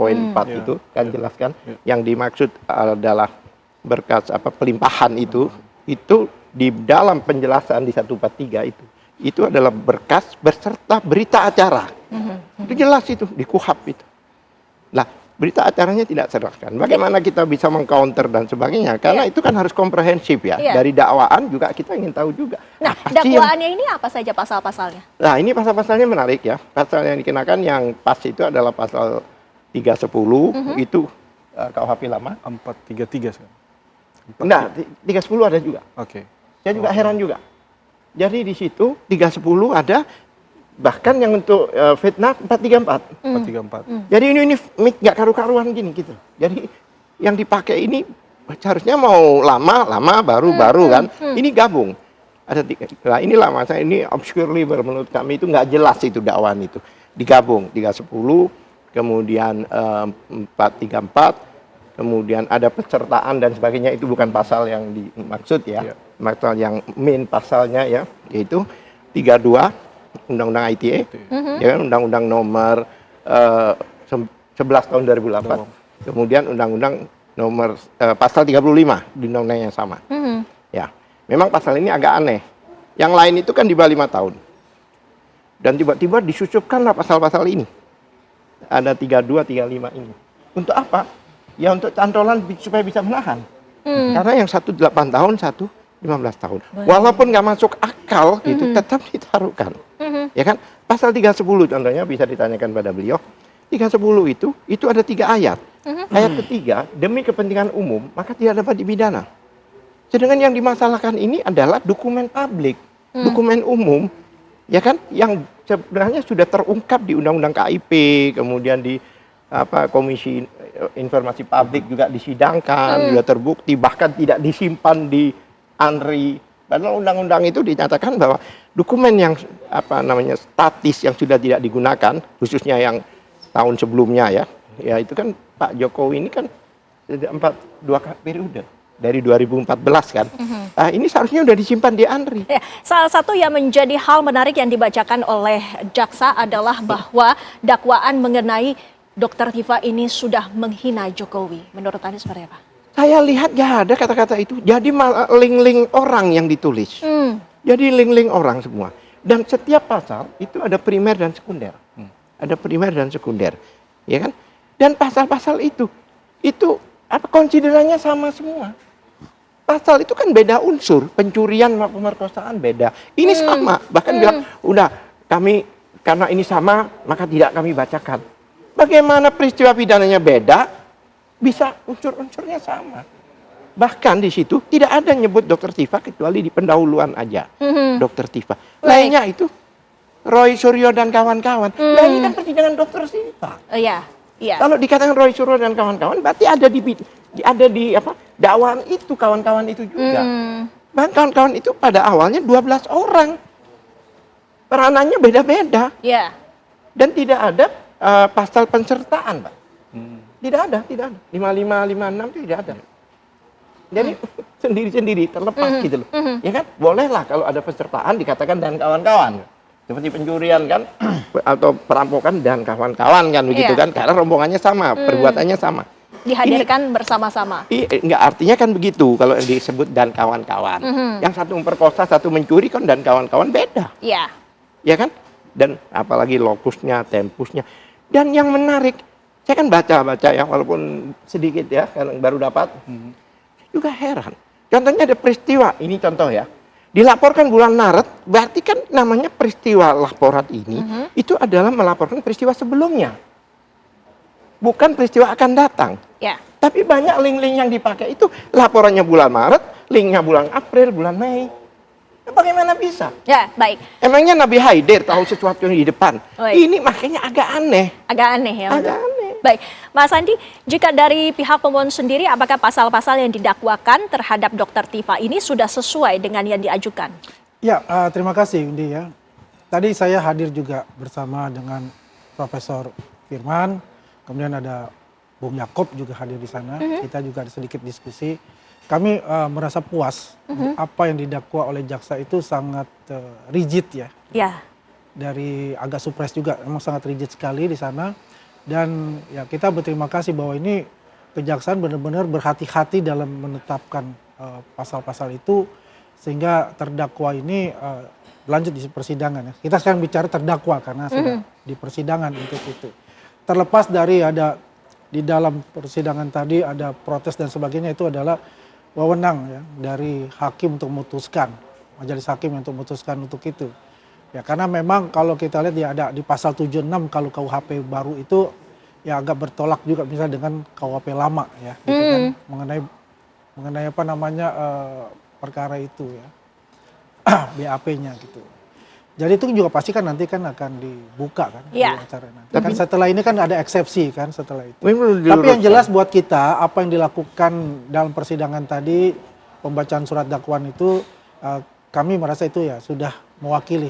Speaker 15: itu kan jelaskan. Yang dimaksud adalah berkas pelimpahan itu di dalam penjelasan di 143 itu adalah berkas beserta berita acara. Itu jelas itu di kuhap itu. Nah, berita acaranya tidak serahkan. Bagaimana kita bisa mengcounter dan sebagainya? Karena itu kan harus komprehensif ya. Dari dakwaan juga kita ingin tahu juga.
Speaker 2: Nah, dakwaannya ini apa saja pasal-pasalnya? Nah,
Speaker 15: ini pasal-pasalnya menarik ya. Pasal yang dikenakan yang pas itu adalah pasal 310 itu KUHP lama.
Speaker 16: 433 sekarang.
Speaker 15: Nah, 310 ada juga.
Speaker 16: Oke.
Speaker 15: Saya juga heran juga. Jadi di situ 310 ada. Bahkan yang untuk fitnah 434.
Speaker 16: 434.
Speaker 15: Jadi ini nggak karu-karuan gini gitu. Jadi yang dipakai ini harusnya mau lama baru kan. Ini gabung. Ada nah ini lama, saya ini obscurely menurut kami itu nggak jelas itu dakwaan itu. Digabung 310, kemudian 434, kemudian ada pesertaan dan sebagainya, itu bukan pasal yang dimaksud ya. Pasal yang main pasalnya ya, yaitu 32 Undang-Undang ITE, ya kan, Undang-Undang nomor 11 tahun 2008, kemudian Undang-Undang nomor pasal 35 di undang-undang yang sama. Ya, memang pasal ini agak aneh. Yang lain itu kan di bawah 5 tahun. Dan tiba-tiba disusupkanlah pasal-pasal ini. Ada 32, 35 ini. Untuk apa? Ya untuk cantolan supaya bisa menahan. Karena yang satu 8 tahun, satu 15 tahun. Walaupun nggak masuk akal gitu, tetap ditaruhkan. Ya kan? Pasal 310 contohnya bisa ditanyakan pada beliau. 310 itu ada 3 ayat. Ayat ketiga, demi kepentingan umum, maka tidak dapat dipidana. Sedangkan yang dimasalahkan ini adalah dokumen publik, dokumen umum, ya kan? Yang sebenarnya sudah terungkap di Undang-Undang KIP, kemudian di Komisi Informasi Publik juga disidangkan, sudah terbukti, bahkan tidak disimpan di ANRI. Padahal undang-undang itu dinyatakan bahwa dokumen yang statis yang sudah tidak digunakan, khususnya yang tahun sebelumnya ya itu kan Pak Jokowi ini kan sudah 2 periode dari 2014 kan. Nah, ini seharusnya sudah disimpan di ANRI.
Speaker 2: Ya, salah satu yang menjadi hal menarik yang dibacakan oleh jaksa adalah bahwa dakwaan mengenai Dr. Tifa ini sudah menghina Jokowi. Menurut Anda seperti apa?
Speaker 15: Saya lihat nggak ada kata-kata itu. Jadi malah link-link orang yang ditulis. Jadi link-link orang semua. Dan setiap pasal itu ada primer dan sekunder. Ada primer dan sekunder, ya kan? Dan pasal-pasal itu konsiderannya sama semua. Pasal itu kan beda unsur, pencurian sama pemerkosaan beda. Ini sama, bahkan bilang udah kami karena ini sama maka tidak kami bacakan. Bagaimana peristiwa pidananya beda? Bisa unsur-unsurnya sama. Bahkan di situ tidak ada nyebut Dr. Tifa kecuali di pendahuluan aja. Dr. Tifa. Lainnya itu Roy Suryo dan kawan-kawan. Nah ini kan persidangan Dr. Tifa.
Speaker 2: Iya.
Speaker 15: Kalau dikatakan Roy Suryo dan kawan-kawan berarti ada di apa dakwaan itu kawan-kawan itu juga. Bahkan kawan-kawan itu pada awalnya 12 orang. Peranannya beda-beda.
Speaker 2: Iya.
Speaker 15: Dan tidak ada pasal pensertaan, Pak. Tidak ada. 55, 56 itu tidak ada. Jadi sendiri-sendiri terlepas gitu loh. Ya kan? Bolehlah kalau ada pesertaan dikatakan dan kawan-kawan. Seperti pencurian kan atau perampokan dan kawan-kawan kan begitu kan karena rombongannya sama, perbuatannya sama.
Speaker 2: Dihadirkan bersama-sama.
Speaker 15: Enggak artinya kan begitu kalau disebut dan kawan-kawan. Yang satu memperkosa, satu mencuri kan dan kawan-kawan beda.
Speaker 2: Iya.
Speaker 15: Ya kan? Dan apalagi lokusnya, tempusnya. Dan yang menarik, saya kan baca ya walaupun sedikit ya karena baru dapat. Juga heran. Contohnya ada peristiwa, ini contoh ya. Dilaporkan bulan Maret, berarti kan namanya peristiwa laporan ini itu adalah melaporkan peristiwa sebelumnya. Bukan peristiwa akan datang.
Speaker 2: Ya.
Speaker 15: Tapi banyak link-link yang dipakai itu laporannya bulan Maret, linknya bulan April, bulan Mei. Bagaimana bisa?
Speaker 2: Ya, baik.
Speaker 15: Emangnya Nabi Haidir tahu sesuatu yang di depan?
Speaker 2: Baik.
Speaker 15: Ini makanya agak aneh.
Speaker 2: Agak aneh ya.
Speaker 15: Agak aneh.
Speaker 2: Baik, Mas Andi, jika dari pihak pemohon sendiri, apakah pasal-pasal yang didakwakan terhadap Dr. Tifa ini sudah sesuai dengan yang diajukan?
Speaker 16: Ya, terima kasih Indi ya. Tadi saya hadir juga bersama dengan Profesor Firman, kemudian ada Bung Yakob juga hadir di sana. Kita juga ada sedikit diskusi. Kami merasa puas apa yang didakwa oleh jaksa itu sangat rigid ya.
Speaker 2: Ya.
Speaker 16: Dari agak supres juga, memang sangat rigid sekali di sana. Dan ya kita berterima kasih bahwa ini kejaksaan benar-benar berhati-hati dalam menetapkan pasal-pasal itu sehingga terdakwa ini lanjut di persidangan ya. Kita sekarang bicara terdakwa karena sudah di persidangan untuk itu. Terlepas dari ada di dalam persidangan tadi ada protes dan sebagainya, itu adalah wewenang ya dari hakim untuk memutuskan, majelis hakim untuk memutuskan untuk itu. Ya karena memang kalau kita lihat ya ada di pasal 76 kalau KUHP baru itu ya agak bertolak juga misalnya dengan KUHP lama ya gitu kan, mengenai apa namanya perkara itu ya BAP-nya gitu. Jadi itu juga pasti kan nanti kan akan dibuka kan di acara nanti. Kan setelah ini kan ada eksepsi kan setelah itu. Tapi yang jelas buat kita apa yang dilakukan dalam persidangan tadi pembacaan surat dakwaan itu kami merasa itu ya sudah mewakili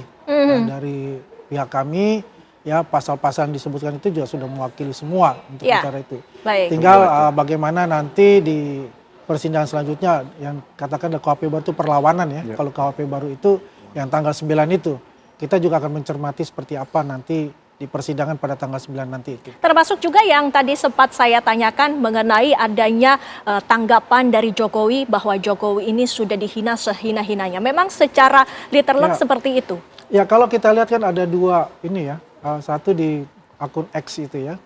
Speaker 16: dari pihak kami ya pasal-pasal yang disebutkan itu juga sudah mewakili semua untuk bicara itu.
Speaker 2: Baik.
Speaker 16: Tinggal bagaimana nanti di persidangan selanjutnya yang katakan KUHP baru itu perlawanan ya. Kalau KUHP baru itu yang tanggal 9 itu kita juga akan mencermati seperti apa nanti di persidangan pada tanggal 9 nanti itu.
Speaker 2: Termasuk juga yang tadi sempat saya tanyakan mengenai adanya tanggapan dari Jokowi bahwa Jokowi ini sudah dihina sehina-hinanya. Memang secara literal seperti itu?
Speaker 16: Ya kalau kita lihat kan ada dua ini ya, satu di akun X itu ya.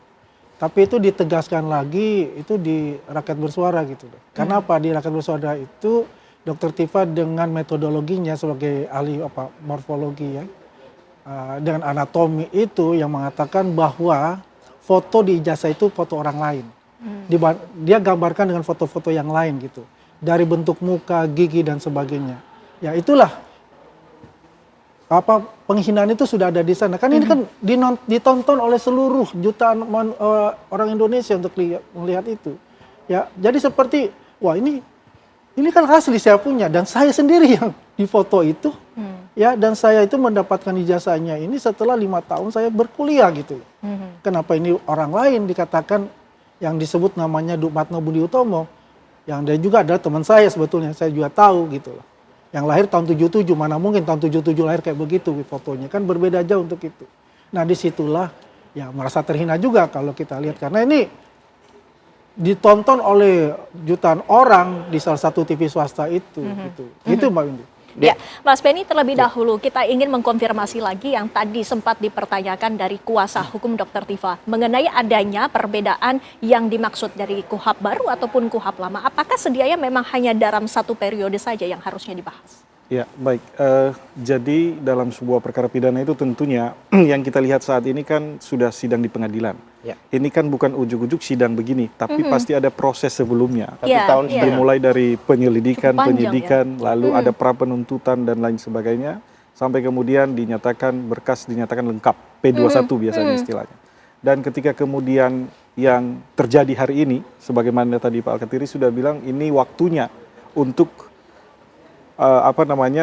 Speaker 16: Tapi itu ditegaskan lagi itu di Rakyat Bersuara gitu. Kenapa di Rakyat Bersuara itu Dr. Tifa dengan metodologinya sebagai ahli morfologi ya. Dengan anatomi itu yang mengatakan bahwa foto di ijazah itu foto orang lain. Dia gambarkan dengan foto-foto yang lain gitu. Dari bentuk muka, gigi dan sebagainya. Ya itulah penghinaan itu sudah ada di sana. Kan ini kan ditonton oleh seluruh jutaan orang Indonesia untuk melihat itu. Ya, jadi seperti wah ini kan asli saya punya dan saya sendiri yang difoto itu. Ya, dan saya itu mendapatkan ijazahnya ini setelah 5 tahun saya berkuliah gitu. Kenapa ini orang lain dikatakan yang disebut namanya Dukmatno Budi Utomo, yang dia juga adalah teman saya sebetulnya, saya juga tahu gitu loh. Yang lahir tahun 77, mana mungkin tahun 77 lahir kayak begitu fotonya, kan berbeda jauh untuk itu. Nah disitulah ya merasa terhina juga kalau kita lihat, karena ini ditonton oleh jutaan orang di salah satu TV swasta itu. Gitu. Itu Mbak Windy.
Speaker 2: Ya, Mas Benny terlebih dahulu kita ingin mengkonfirmasi lagi yang tadi sempat dipertanyakan dari kuasa hukum Dr. Tifa mengenai adanya perbedaan yang dimaksud dari KUHP baru ataupun KUHP lama. Apakah sedianya memang hanya dalam satu periode saja yang harusnya dibahas?
Speaker 16: Ya, baik. Jadi dalam sebuah perkara pidana itu tentunya yang kita lihat saat ini kan sudah sidang di pengadilan.
Speaker 17: ini kan bukan ujuk-ujuk sidang begini, tapi pasti ada proses sebelumnya.
Speaker 2: Tahun
Speaker 17: dimulai dari penyelidikan,
Speaker 2: panjang,
Speaker 17: lalu ada pra penuntutan dan lain sebagainya, sampai kemudian berkas dinyatakan lengkap, P21 biasanya istilahnya. Dan ketika kemudian yang terjadi hari ini, sebagaimana tadi Pak Al-Katiri sudah bilang, ini waktunya untuk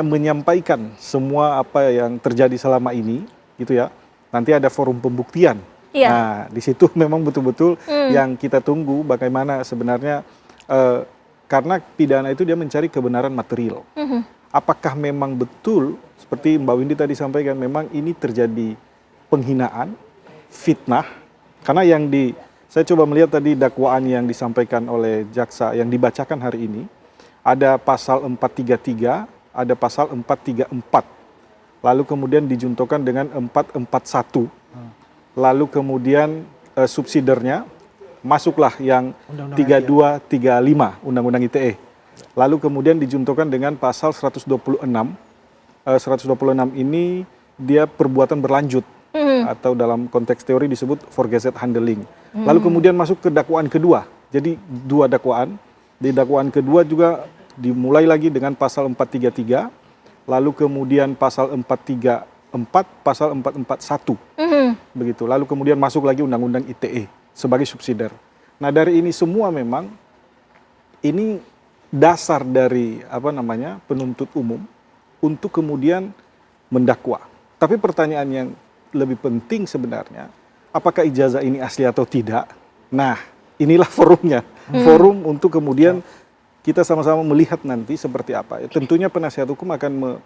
Speaker 17: menyampaikan semua apa yang terjadi selama ini, gitu ya. Nanti ada forum pembuktian. Nah, di situ memang betul-betul yang kita tunggu bagaimana sebenarnya karena pidana itu dia mencari kebenaran material. Apakah memang betul seperti Mbak Windy tadi sampaikan, memang ini terjadi penghinaan, fitnah, karena saya coba melihat tadi dakwaan yang disampaikan oleh jaksa yang dibacakan hari ini, ada pasal 433, ada pasal 434, lalu kemudian dijuntokan dengan 441, lalu kemudian subsidernya masuklah yang 3235 Undang-Undang ITE, lalu kemudian dijuntokan dengan pasal 126 ini dia perbuatan berlanjut atau dalam konteks teori disebut forgeset handling. Lalu kemudian masuk ke dakwaan kedua, jadi 2 dakwaan. Di dakwaan kedua juga dimulai lagi dengan pasal 433, lalu kemudian pasal 434, pasal 441, begitu. Lalu kemudian masuk lagi Undang-Undang ITE sebagai subsidiar. Nah, dari ini semua memang ini dasar dari penuntut umum untuk kemudian mendakwa. Tapi pertanyaan yang lebih penting sebenarnya, apakah ijazah ini asli atau tidak? Nah, inilah forumnya, forum untuk kemudian kita sama-sama melihat nanti seperti apa. Tentunya penasihat hukum akan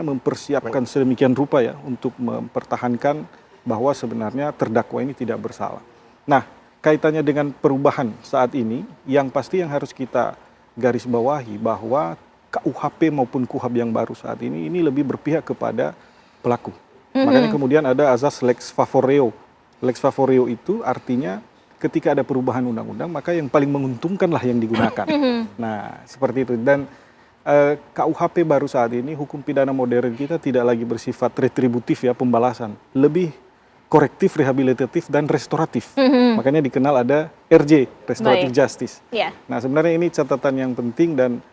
Speaker 17: mempersiapkan sedemikian rupa ya untuk mempertahankan bahwa sebenarnya terdakwa ini tidak bersalah. Nah, kaitannya dengan perubahan saat ini, yang pasti yang harus kita garis bawahi bahwa KUHP maupun KUHAP yang baru saat ini lebih berpihak kepada pelaku. Makanya kemudian ada azas lex favoreo. Lex favoreo itu artinya ketika ada perubahan undang-undang, maka yang paling menguntungkanlah yang digunakan. Nah, seperti itu. Dan KUHP baru saat ini, hukum pidana modern kita tidak lagi bersifat retributif ya, pembalasan. Lebih korektif, rehabilitatif, dan restoratif. Makanya dikenal ada RJ, Restorative Justice. Nah, sebenarnya ini catatan yang penting dan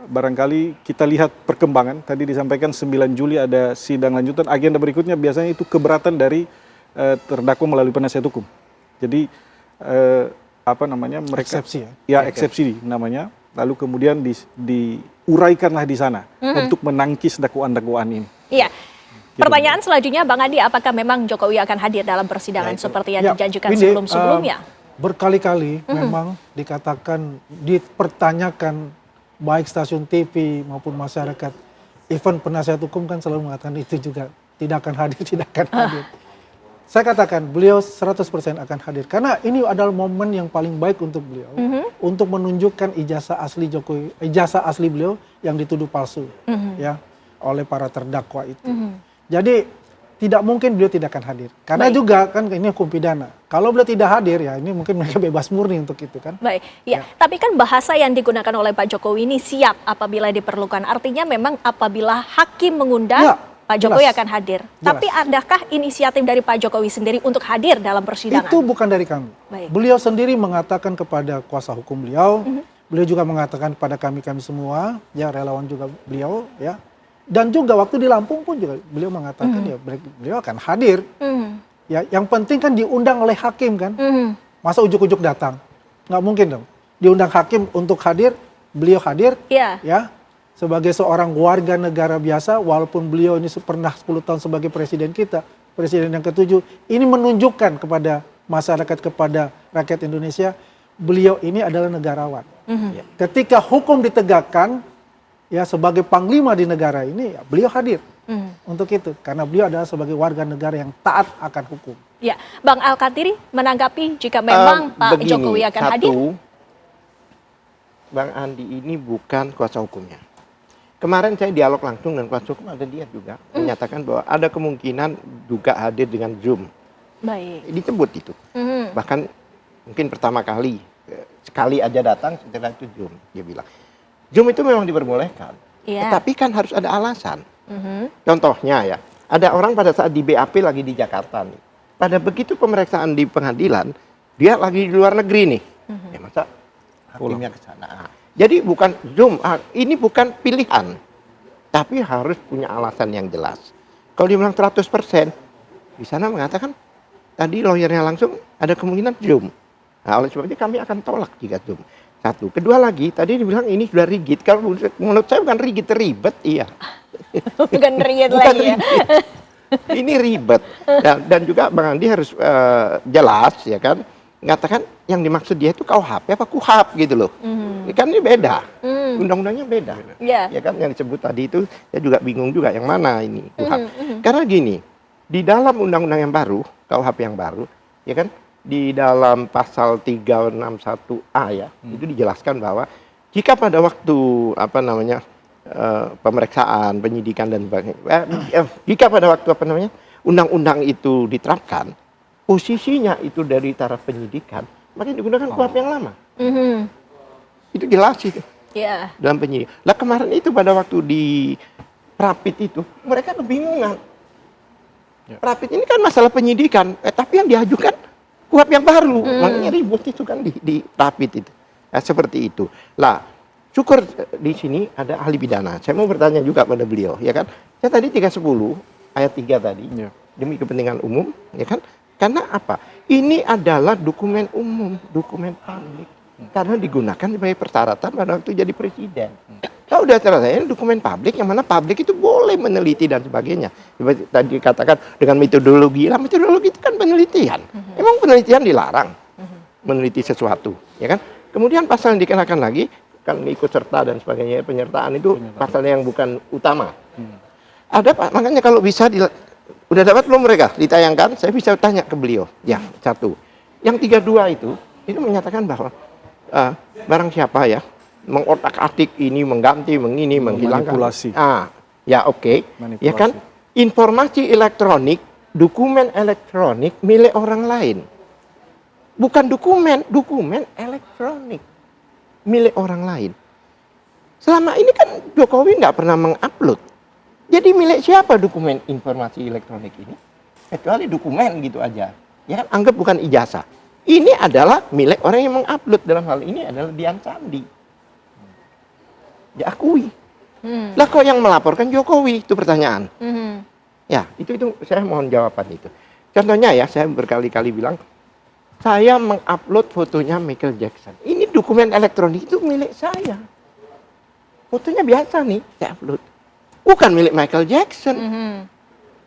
Speaker 17: barangkali kita lihat perkembangan. Tadi disampaikan 9 Juli ada sidang lanjutan. Agenda berikutnya biasanya itu keberatan dari terdakwa melalui penasihat hukum. Jadi mereka
Speaker 16: eksepsi ya?
Speaker 17: Eksepsi namanya. Lalu kemudian diuraikanlah di sana untuk menangkis dakwaan-dakwaan ini.
Speaker 2: Iya. Pertanyaan selanjutnya, Bang Andi, apakah memang Jokowi akan hadir dalam persidangan seperti yang dijanjikan sebelum-sebelumnya?
Speaker 16: Berkali-kali memang dikatakan, dipertanyakan baik stasiun TV maupun masyarakat, even penasihat hukum kan selalu mengatakan itu juga tidak akan hadir, tidak akan hadir. Saya katakan beliau 100% akan hadir karena ini adalah momen yang paling baik untuk beliau untuk menunjukkan ijazah asli Jokowi, ijazah asli beliau yang dituduh palsu ya oleh para terdakwa itu. Jadi tidak mungkin beliau tidak akan hadir karena juga kan ini hukum pidana. Kalau beliau tidak hadir ya ini mungkin mereka bebas murni untuk itu kan.
Speaker 2: Baik, ya. Tapi kan bahasa yang digunakan oleh Pak Jokowi ini siap apabila diperlukan. Artinya memang apabila hakim mengundang Pak Jokowi akan hadir. Tapi adakah inisiatif dari Pak Jokowi sendiri untuk hadir dalam persidangan?
Speaker 16: Itu bukan dari kami. Beliau sendiri mengatakan kepada kuasa hukum beliau, beliau juga mengatakan kepada kami semua, ya relawan juga beliau, ya. Dan juga waktu di Lampung pun juga beliau mengatakan ya beliau akan hadir. Ya, yang penting kan diundang oleh hakim kan. Masa ujuk-ujuk datang? Nggak mungkin dong. Diundang hakim untuk hadir, beliau hadir, ya. Sebagai seorang warga negara biasa, walaupun beliau ini pernah 10 tahun sebagai presiden kita, presiden yang ke-7, ini menunjukkan kepada masyarakat, kepada rakyat Indonesia, beliau ini adalah negarawan. Ketika hukum ditegakkan, ya sebagai panglima di negara ini, ya, beliau hadir untuk itu. Karena beliau adalah sebagai warga negara yang taat akan hukum.
Speaker 2: Ya, Bang Al-Katiri menanggapi jika memang Pak Jokowi akan hadir?
Speaker 15: Bang Andi ini bukan kuasa hukumnya. Kemarin saya dialog langsung dengan kuasa hukum, ada dia juga menyatakan bahwa ada kemungkinan juga hadir dengan Zoom.
Speaker 2: Baik.
Speaker 15: Disebut itu. Bahkan mungkin pertama kali, sekali aja datang, setelah itu Zoom. Dia bilang, Zoom itu memang diperbolehkan. Tetapi kan harus ada alasan. Contohnya ya, ada orang pada saat di BAP lagi di Jakarta nih. pada begitu pemeriksaan di pengadilan, dia lagi di luar negeri nih. Ya masa hakimnya ke sana. Jadi bukan zoom, ini bukan pilihan. Tapi harus punya alasan yang jelas. Kalau dia bilang 100%, di sana mengatakan tadi lawyernya langsung ada kemungkinan zoom. Nah, oleh sebab itu kami akan tolak jika zoom. Satu. Kedua lagi, tadi dibilang ini sudah rigid. Kalau menurut saya bukan rigid, ribet, iya.
Speaker 2: Bukan rigid lagi ya.
Speaker 15: Ini ribet. Dan juga Bang Andi harus jelas, ya kan. Mengatakan yang dimaksud dia itu KUHP apa KUHAP gitu loh. Kan ini beda. Undang-undangnya beda. Ya kan yang disebut tadi itu saya juga bingung juga yang mana ini KUHAP. Karena gini, di dalam undang-undang yang baru, KUHP yang baru, ya kan, di dalam pasal 361A ya, itu dijelaskan bahwa jika pada waktu pemeriksaan, penyidikan dan sebagainya, jika pada waktu undang-undang itu diterapkan, posisinya itu dari taraf penyidikan, maka digunakan KUHP yang lama. Itu jelas itu. Dalam penyidik. Lah kemarin itu pada waktu di Rapid itu, mereka kebingungan. Rapid ini kan masalah penyidikan, tapi yang diajukan KUHP yang baru. Makanya ribut itu kan di Rapid itu. Nah, seperti itu. Lah, syukur di sini ada ahli pidana. Saya mau bertanya juga pada beliau, ya kan? Saya tadi 310 ayat 3 tadi, demi kepentingan umum, ya kan? Karena apa? Ini adalah dokumen umum, dokumen publik. Karena digunakan sebagai persyaratan pada waktu jadi presiden. Kalau udah ternyata dokumen publik, yang mana publik itu boleh meneliti dan sebagainya. Seperti tadi katakan dengan metodologi, lah metodologi itu kan penelitian. Emang penelitian dilarang meneliti sesuatu, ya kan? Kemudian pasal yang dikenakan lagi, kan ikut serta dan sebagainya, penyertaan itu pasal yang bukan utama. Ada Pak, makanya kalau bisa udah dapat belum mereka ditayangkan, saya bisa tanya ke beliau. Ya, satu. Yang 32 itu menyatakan bahwa barang siapa ya mengotak-atik ini, mengganti, menghilangkan.
Speaker 17: Manipulasi.
Speaker 15: Ya oke. Ya kan, informasi elektronik, dokumen elektronik milik orang lain. Bukan dokumen elektronik milik orang lain. Selama ini kan Jokowi nggak pernah mengupload. Jadi milik siapa dokumen informasi elektronik ini? Kecuali dokumen gitu aja. Ya kan, anggap bukan ijazah. Ini adalah milik orang yang mengupload, dalam hal ini adalah Dian Sandi. Diakui. Lah kok yang melaporkan Jokowi? Itu pertanyaan. Ya, itu saya mohon jawaban itu. Contohnya ya, saya berkali-kali bilang, saya mengupload fotonya Michael Jackson. Ini dokumen elektronik itu milik saya. Fotonya biasa nih, saya upload. Bukan milik Michael Jackson.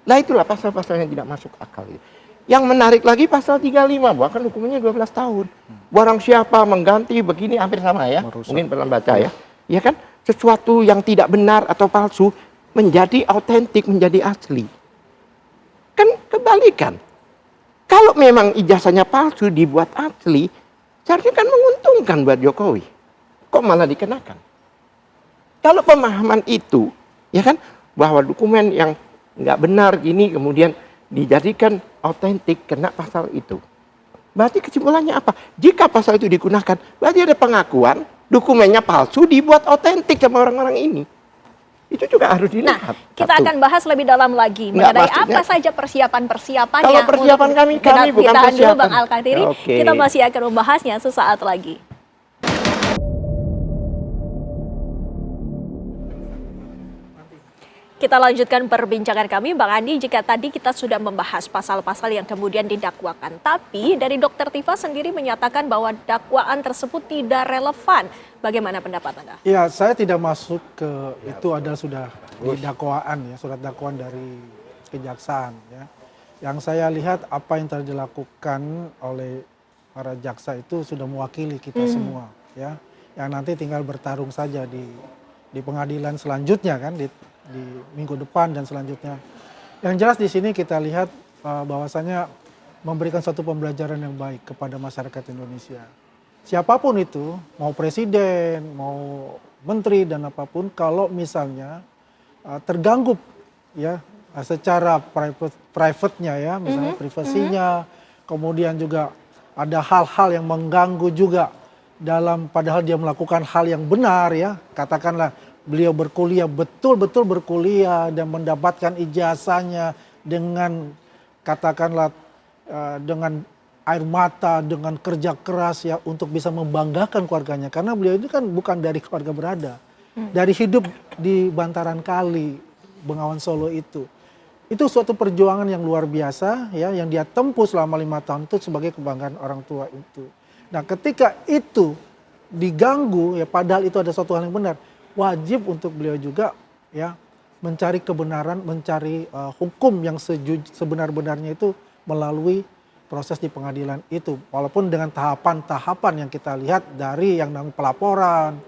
Speaker 15: Lah itulah pasal-pasal yang tidak masuk akal. Yang menarik lagi pasal 35, bahkan hukumannya 12 tahun. Barang siapa mengganti begini, hampir sama ya. Mungkin pernah baca ya. Ya kan, sesuatu yang tidak benar atau palsu menjadi autentik, menjadi asli. Kan kebalikan. Kalau memang ijazahnya palsu dibuat asli, seharusnya kan menguntungkan buat Jokowi. Kok malah dikenakan? Kalau pemahaman itu, ya kan, bahwa dokumen yang nggak benar gini kemudian dijadikan autentik kena pasal itu. Berarti kesimpulannya apa? Jika pasal itu digunakan, berarti ada pengakuan dokumennya palsu dibuat autentik sama orang-orang ini. Itu juga harus dilihat.
Speaker 2: Nah, kita akan bahas lebih dalam lagi mengenai apa saja persiapan-persiapannya.
Speaker 15: Kalau persiapan kami bukan
Speaker 2: ditahan
Speaker 15: persiapan.
Speaker 2: dulu Bang Al-Kartiri, kita masih akan membahasnya sesaat lagi. Kita lanjutkan perbincangan kami, Bang Andi. Jika tadi kita sudah membahas pasal-pasal yang kemudian didakwakan, tapi dari Dr. Tifa sendiri menyatakan bahwa dakwaan tersebut tidak relevan. Bagaimana pendapat Anda?
Speaker 16: Ya, saya tidak masuk ke itu adalah sudah di dakwaan ya, surat dakwaan dari kejaksaan ya. Yang saya lihat apa yang telah dilakukan oleh para jaksa itu sudah mewakili kita semua ya. Yang nanti tinggal bertarung saja di pengadilan selanjutnya kan, di minggu depan dan selanjutnya. Yang jelas di sini kita lihat bahwasanya memberikan satu pembelajaran yang baik kepada masyarakat Indonesia. Siapapun itu, mau presiden, mau menteri dan apapun, kalau misalnya terganggu ya secara private-nya ya, misalnya privasinya, kemudian juga ada hal-hal yang mengganggu juga dalam padahal dia melakukan hal yang benar ya, katakanlah beliau berkuliah, betul-betul berkuliah dan mendapatkan ijazahnya dengan katakanlah dengan air mata, dengan kerja keras ya untuk bisa membanggakan keluarganya. Karena beliau ini kan bukan dari keluarga berada. Dari hidup di bantaran kali Bengawan Solo itu. Itu suatu perjuangan yang luar biasa ya yang dia tempuh selama 5 tahun itu sebagai kebanggaan orang tua itu. Nah, ketika itu diganggu ya padahal itu ada suatu hal yang benar, wajib untuk beliau juga ya mencari kebenaran, mencari hukum yang sebenar-benarnya itu melalui proses di pengadilan itu. Walaupun dengan tahapan-tahapan yang kita lihat dari yang namanya pelaporan,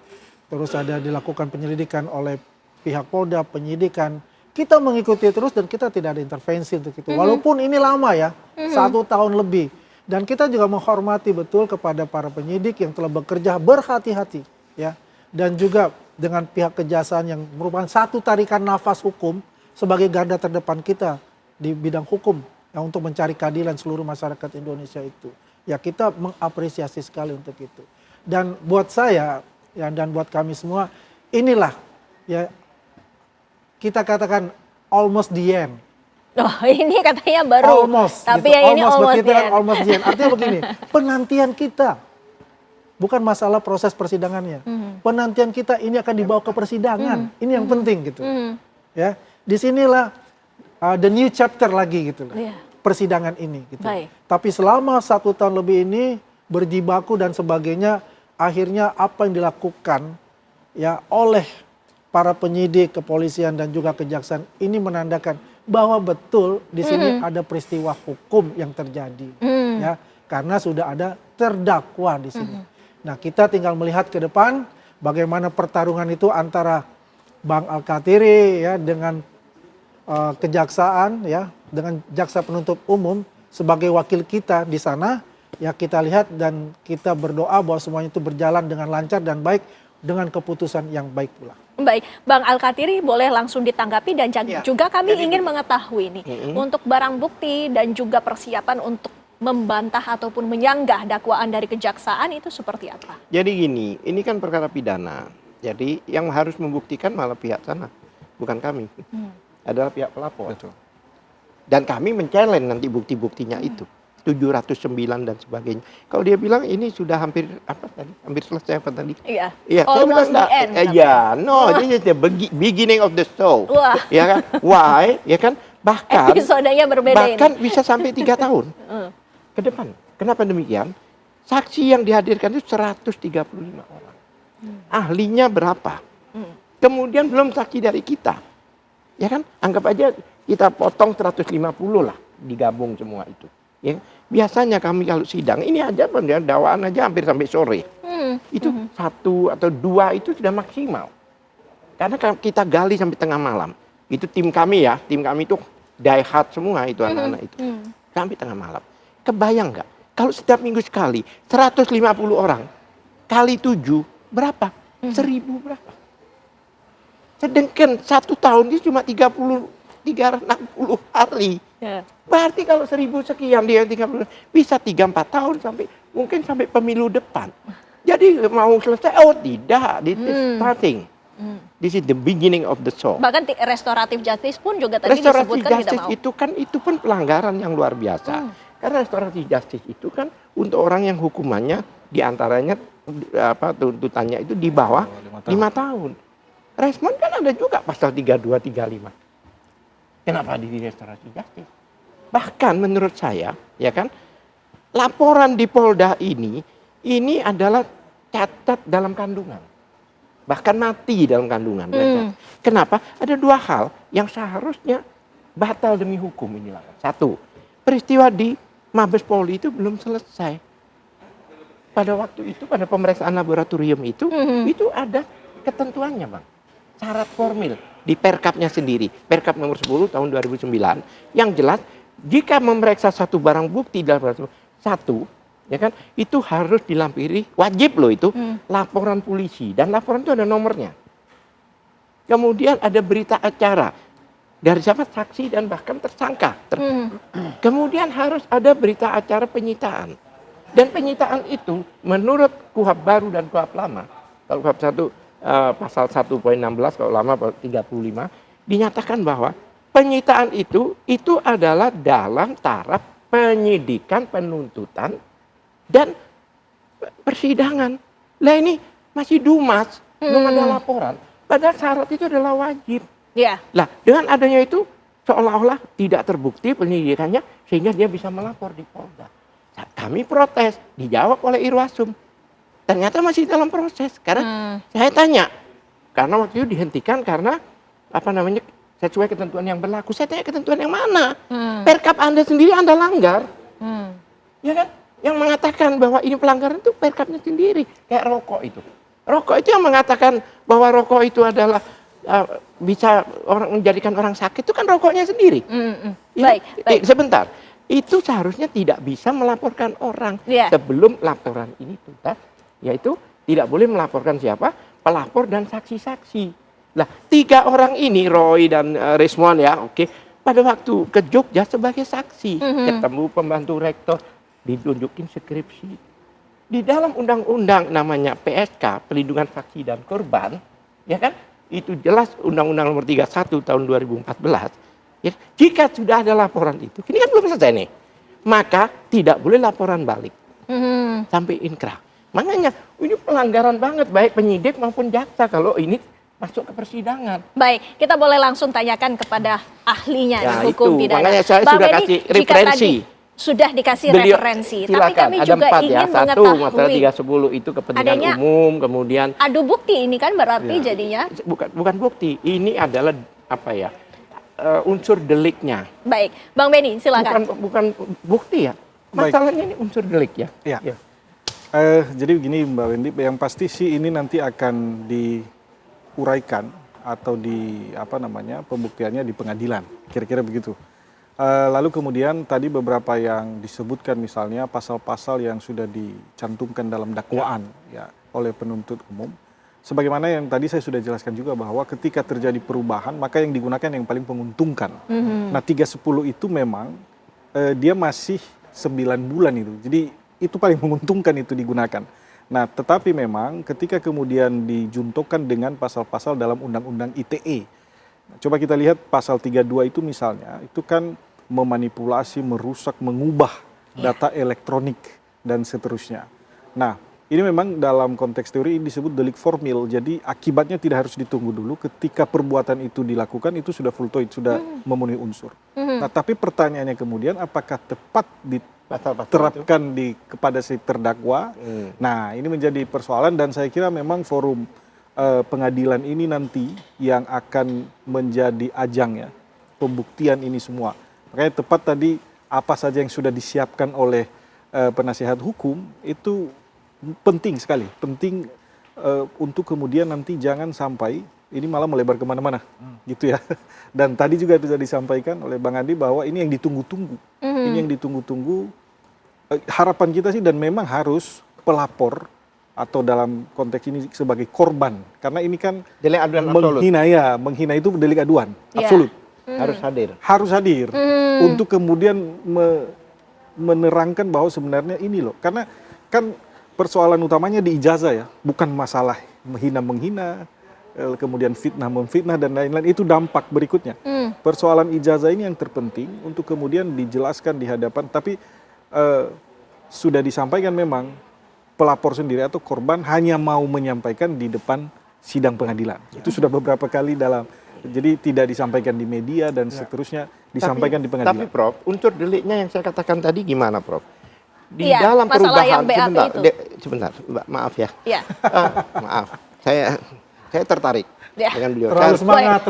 Speaker 16: terus ada dilakukan penyelidikan oleh pihak Polda, penyidikan, kita mengikuti terus dan kita tidak ada intervensi untuk itu. Walaupun ini lama ya, 1 tahun lebih. Dan kita juga menghormati betul kepada para penyidik yang telah bekerja berhati-hati ya. Dan juga dengan pihak kejaksaan yang merupakan satu tarikan nafas hukum sebagai garda terdepan kita di bidang hukum ya, untuk mencari keadilan seluruh masyarakat Indonesia itu. Ya kita mengapresiasi sekali untuk itu. Dan buat saya ya, dan buat kami semua, inilah ya kita katakan almost the end.
Speaker 2: Oh, ini katanya baru.
Speaker 16: Almost.
Speaker 2: Tapi
Speaker 16: gitu.
Speaker 2: yang ini almost
Speaker 16: kita
Speaker 2: the
Speaker 16: kan
Speaker 2: end.
Speaker 16: almost the end. Artinya begini, penantian kita bukan masalah proses persidangannya. Penantian kita ini akan dibawa ke persidangan. Ini yang penting gitu. Ya, disinilah the new chapter lagi gitu. Persidangan ini gitu.
Speaker 2: Baik.
Speaker 16: Tapi selama 1 tahun lebih ini berjibaku dan sebagainya, akhirnya apa yang dilakukan ya oleh para penyidik, kepolisian dan juga kejaksaan ini menandakan bahwa betul di sini ada peristiwa hukum yang terjadi ya karena sudah ada terdakwa di sini. Nah, kita tinggal melihat ke depan bagaimana pertarungan itu antara Bang Al-Katiri ya dengan kejaksaan ya dengan jaksa penuntut umum sebagai wakil kita di sana ya kita lihat dan kita berdoa bahwa semuanya itu berjalan dengan lancar dan baik dengan keputusan yang baik pula.
Speaker 2: Baik, Bang Al-Katiri boleh langsung ditanggapi dan juga kami ingin mengetahui nih untuk barang bukti dan juga persiapan untuk membantah ataupun menyanggah dakwaan dari kejaksaan itu seperti apa?
Speaker 15: Jadi gini, ini kan perkara pidana. Jadi yang harus membuktikan malah pihak sana, bukan kami. Adalah pihak pelapor. Betul. Dan kami men-challenge nanti bukti-buktinya itu. 709 dan sebagainya. Kalau dia bilang ini sudah hampir hampir selesai apa tadi?
Speaker 2: Iya.
Speaker 15: Iya, saya bilang this is the beginning of the show. Ya kan? Why? Ya kan? Bahkan
Speaker 2: episodenya berbeda
Speaker 15: bahkan bisa sampai 3 tahun ke depan. Kenapa demikian? Saksi yang dihadirkan itu 135 orang. Ahlinya berapa? Kemudian belum saksi dari kita. Ya kan? Anggap aja kita potong 150 lah digabung semua itu. Ya, biasanya kami kalau sidang ini aja dakwaan aja hampir sampai sore. Itu 1 atau 2 itu sudah maksimal. Karena kita gali sampai tengah malam. Itu tim kami ya, tim kami itu die hard semua itu anak-anak itu. Sampai tengah malam. Kebayang nggak? Kalau setiap minggu sekali 150 orang kali 7 berapa? 1000 berapa? Sedangkan 1 tahun itu cuma 360 hari. Berarti kalau 1000 sekian dia 30 bisa 3-4 tahun mungkin sampai pemilu depan. Jadi mau selesai tidak, this is starting. This is the beginning of the show.
Speaker 2: Bahkan restoratif justice pun juga tadi disebutkan tidak mau.
Speaker 15: Itu pun pelanggaran yang luar biasa. Karena restoratif justice itu kan untuk orang yang hukumannya diantaranya tuntutannya itu di bawah 5 tahun. Respon kan ada juga pasal 32, 35. Kenapa di restoratif justice? Bahkan menurut saya, ya kan, laporan di Polda ini adalah catat dalam kandungan. Bahkan mati dalam kandungan. Kenapa? Ada 2 hal yang seharusnya batal demi hukum inilah. 1, peristiwa di Mabes Polri itu belum selesai. Pada waktu itu, pada pemeriksaan laboratorium itu ada ketentuannya, Bang. Syarat formil di Perkapnya sendiri, Perkap nomor 10 tahun 2009, yang jelas jika memeriksa satu barang bukti dalam satu, ya kan, itu harus dilampiri, wajib loh itu, laporan polisi dan laporan itu ada nomornya. Kemudian ada berita acara dari siapa saksi dan bahkan tersangka. Kemudian harus ada berita acara penyitaan. Dan penyitaan itu menurut KUHP baru dan KUHP lama, kalau KUHP 1 pasal 1.16 kalau lama 35 dinyatakan bahwa penyitaan itu adalah dalam taraf
Speaker 18: penyidikan, penuntutan, dan persidangan. Lah ini masih dumas, belum ada laporan. Padahal syarat itu adalah wajib.
Speaker 2: Ya.
Speaker 18: Lah dengan adanya itu seolah-olah tidak terbukti penyidikannya sehingga dia bisa melapor di Polda. Kami protes, dijawab oleh Irwasum. Ternyata masih dalam proses. Karena saya tanya, karena waktu itu dihentikan karena apa namanya sesuai ketentuan yang berlaku. Saya tanya ketentuan yang mana? Perkap Anda sendiri Anda langgar. Ya kan? Yang mengatakan bahwa ini pelanggaran itu perkapnya sendiri. Kayak rokok itu. Rokok itu yang mengatakan bahwa rokok itu adalah bisa menjadikan orang sakit itu kan rokoknya sendiri. Ya? Baik. Sebentar. Itu seharusnya tidak bisa melaporkan orang sebelum laporan ini tuntas, yaitu tidak boleh melaporkan siapa? Pelapor dan saksi-saksi. Lah, 3 orang ini, Roy dan Resmon ya, pada waktu ke Jogja sebagai saksi, ketemu pembantu rektor, ditunjukin skripsi. Di dalam undang-undang namanya PSK, Pelindungan Saksi dan Korban, ya kan? Itu jelas Undang-Undang Nomor 31 tahun 2014. Ya, jika sudah ada laporan itu, ini kan belum selesai nih, maka tidak boleh laporan balik sampai inkrah. Makanya ini pelanggaran banget baik penyidik maupun jaksa kalau ini masuk ke persidangan.
Speaker 2: Baik, kita boleh langsung tanyakan kepada ahlinya di hukum
Speaker 18: itu,
Speaker 2: pidana.
Speaker 18: makanya saya
Speaker 2: Bang
Speaker 18: sudah
Speaker 2: Benny,
Speaker 18: kasih
Speaker 2: jika
Speaker 18: referensi.
Speaker 2: tadi sudah dikasih referensi,
Speaker 18: Silakan,
Speaker 2: tapi kami
Speaker 18: ada
Speaker 2: juga
Speaker 18: 4
Speaker 2: ingin
Speaker 18: ya. Satu, masalah 310 itu kepentingan umum, kemudian
Speaker 2: adu bukti ini kan berarti jadinya
Speaker 18: bukan bukti, ini adalah apa ya? Unsur deliknya.
Speaker 2: Baik, Bang Benny silakan.
Speaker 18: Bukan bukti ya. Masalahnya ini unsur delik ya.
Speaker 17: Iya. Jadi begini Mbak Wendy, yang pasti sih ini nanti akan diuraikan atau pembuktiannya di pengadilan, kira-kira begitu. Lalu kemudian tadi beberapa yang disebutkan misalnya pasal-pasal yang sudah dicantumkan dalam dakwaan ya oleh penuntut umum. Sebagaimana yang tadi saya sudah jelaskan juga bahwa ketika terjadi perubahan maka yang digunakan yang paling menguntungkan. Nah 310 itu memang dia masih 9 bulan itu. Jadi itu paling menguntungkan itu digunakan. Nah tetapi memang ketika kemudian dijuntukkan dengan pasal-pasal dalam Undang-Undang ITE. Coba kita lihat pasal 32 itu misalnya, itu kan memanipulasi, merusak, mengubah data elektronik dan seterusnya. Nah ini memang dalam konteks teori ini disebut delik formil, jadi akibatnya tidak harus ditunggu dulu. Ketika perbuatan itu dilakukan, itu sudah fultoid, sudah memenuhi unsur. Nah, tapi pertanyaannya kemudian, apakah tepat diterapkan kepada si terdakwa? Nah, ini menjadi persoalan dan saya kira memang forum pengadilan ini nanti yang akan menjadi ajang ya, pembuktian ini semua. Makanya tepat tadi, apa saja yang sudah disiapkan oleh penasihat hukum, itu penting sekali, penting untuk kemudian nanti jangan sampai ini malah melebar kemana-mana, gitu ya. Dan tadi juga sudah disampaikan oleh Bang Andi bahwa ini yang ditunggu-tunggu, ini yang ditunggu-tunggu. Harapan kita sih dan memang harus pelapor atau dalam konteks ini sebagai korban, karena ini kan
Speaker 18: delik aduan
Speaker 17: menghina itu delik aduan, absolut. Harus hadir untuk kemudian menerangkan bahwa sebenarnya ini loh, karena kan persoalan utamanya di ijazah ya, bukan masalah menghina-menghina, kemudian fitnah-memfitnah dan lain-lain, itu dampak berikutnya. Persoalan ijazah ini yang terpenting untuk kemudian dijelaskan di hadapan, tapi sudah disampaikan memang pelapor sendiri atau korban hanya mau menyampaikan di depan sidang pengadilan. Itu sudah beberapa kali jadi tidak disampaikan di media dan seterusnya, disampaikan di pengadilan.
Speaker 18: Tapi Prof, unsur deliknya yang saya katakan tadi gimana Prof? Di
Speaker 2: iya,
Speaker 18: dalam perubahan
Speaker 2: sebentar,
Speaker 18: Mbak, maaf ya.
Speaker 2: Iya.
Speaker 18: Maaf, saya tertarik dengan beliau.
Speaker 16: Terlalu semangat.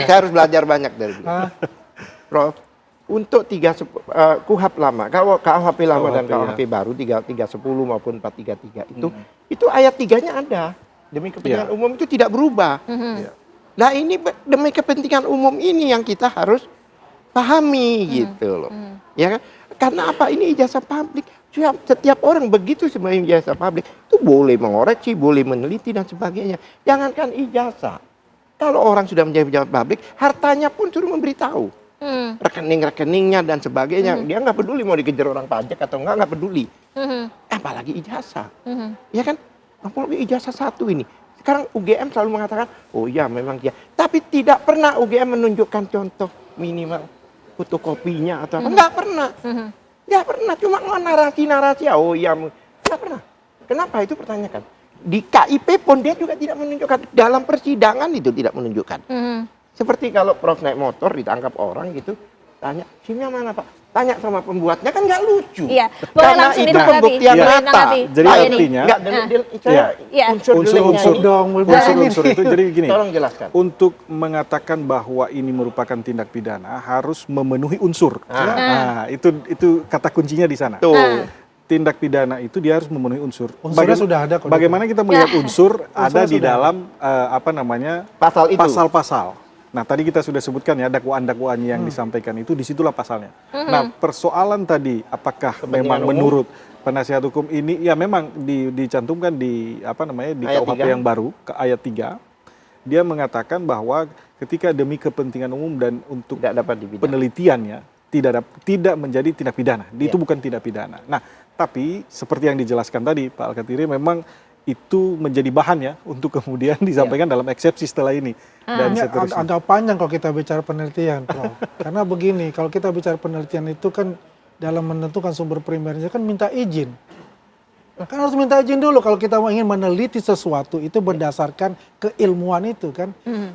Speaker 18: Saya harus belajar banyak dari beliau. Prof, untuk KUHP lama, KUHP lama dan KUHP baru 310 maupun 433 itu ayat 3-nya ada. Demi kepentingan umum itu tidak berubah. Nah ini demi kepentingan umum ini yang kita harus pahami gitu loh. Ya kan? Karena apa? Ini ijazah publik. Setiap orang begitu sebagai ijazah publik itu boleh mengoreksi, boleh meneliti dan sebagainya. Jangankan ijazah. Kalau orang sudah menjadi pejabat publik, hartanya pun suruh memberitahu. Rekening-rekeningnya dan sebagainya. Dia nggak peduli mau dikejar orang pajak atau nggak peduli. Apalagi ijazah. Ya kan? Apalagi ijazah 1 ini. Sekarang UGM selalu mengatakan, oh iya memang dia. Tapi tidak pernah UGM menunjukkan contoh minimal fotokopinya atau apa. Nggak pernah. Nggak pernah, cuma narasi-narasi, oh iya, nggak pernah. Kenapa itu pertanyakan? Di KIP pun dia juga tidak menunjukkan, dalam persidangan itu tidak menunjukkan. Seperti kalau Prof naik motor ditangkap orang gitu, tanya, SIM-nya mana Pak? Tanya sama pembuatnya, kan nggak lucu.
Speaker 2: Iya,
Speaker 18: karena itu pembuktian mata.
Speaker 17: Jadi artinya, unsur-unsur itu, jadi begini,
Speaker 18: tolong jelaskan.
Speaker 17: Untuk mengatakan bahwa ini merupakan tindak pidana, harus memenuhi unsur. Nah, itu kata kuncinya di sana. Tindak pidana itu dia harus memenuhi unsur.
Speaker 16: Unsurnya sudah ada.
Speaker 17: Bagaimana kita melihat unsur ada di dalam
Speaker 18: pasal itu.
Speaker 17: Pasal-pasal. Nah, tadi kita sudah sebutkan ya dakwaan-dakwaan yang disampaikan itu, disitulah pasalnya. Nah, persoalan tadi apakah memang menurut penasihat hukum ini ya memang dicantumkan di di KUHP yang baru ke ayat 3. Dia mengatakan bahwa ketika demi kepentingan umum dan untuk penelitiannya tidak menjadi tindak pidana. Itu bukan tindak pidana. Nah, tapi seperti yang dijelaskan tadi Pak Al-Khattiri, memang itu menjadi bahan ya untuk kemudian disampaikan dalam eksepsi setelah ini. Dan seterusnya.
Speaker 16: Agak panjang kalau kita bicara penelitian, Prof. Karena begini, kalau kita bicara penelitian itu kan dalam menentukan sumber primernya kan minta izin. Kan harus minta izin dulu kalau kita ingin meneliti sesuatu itu berdasarkan keilmuan itu kan.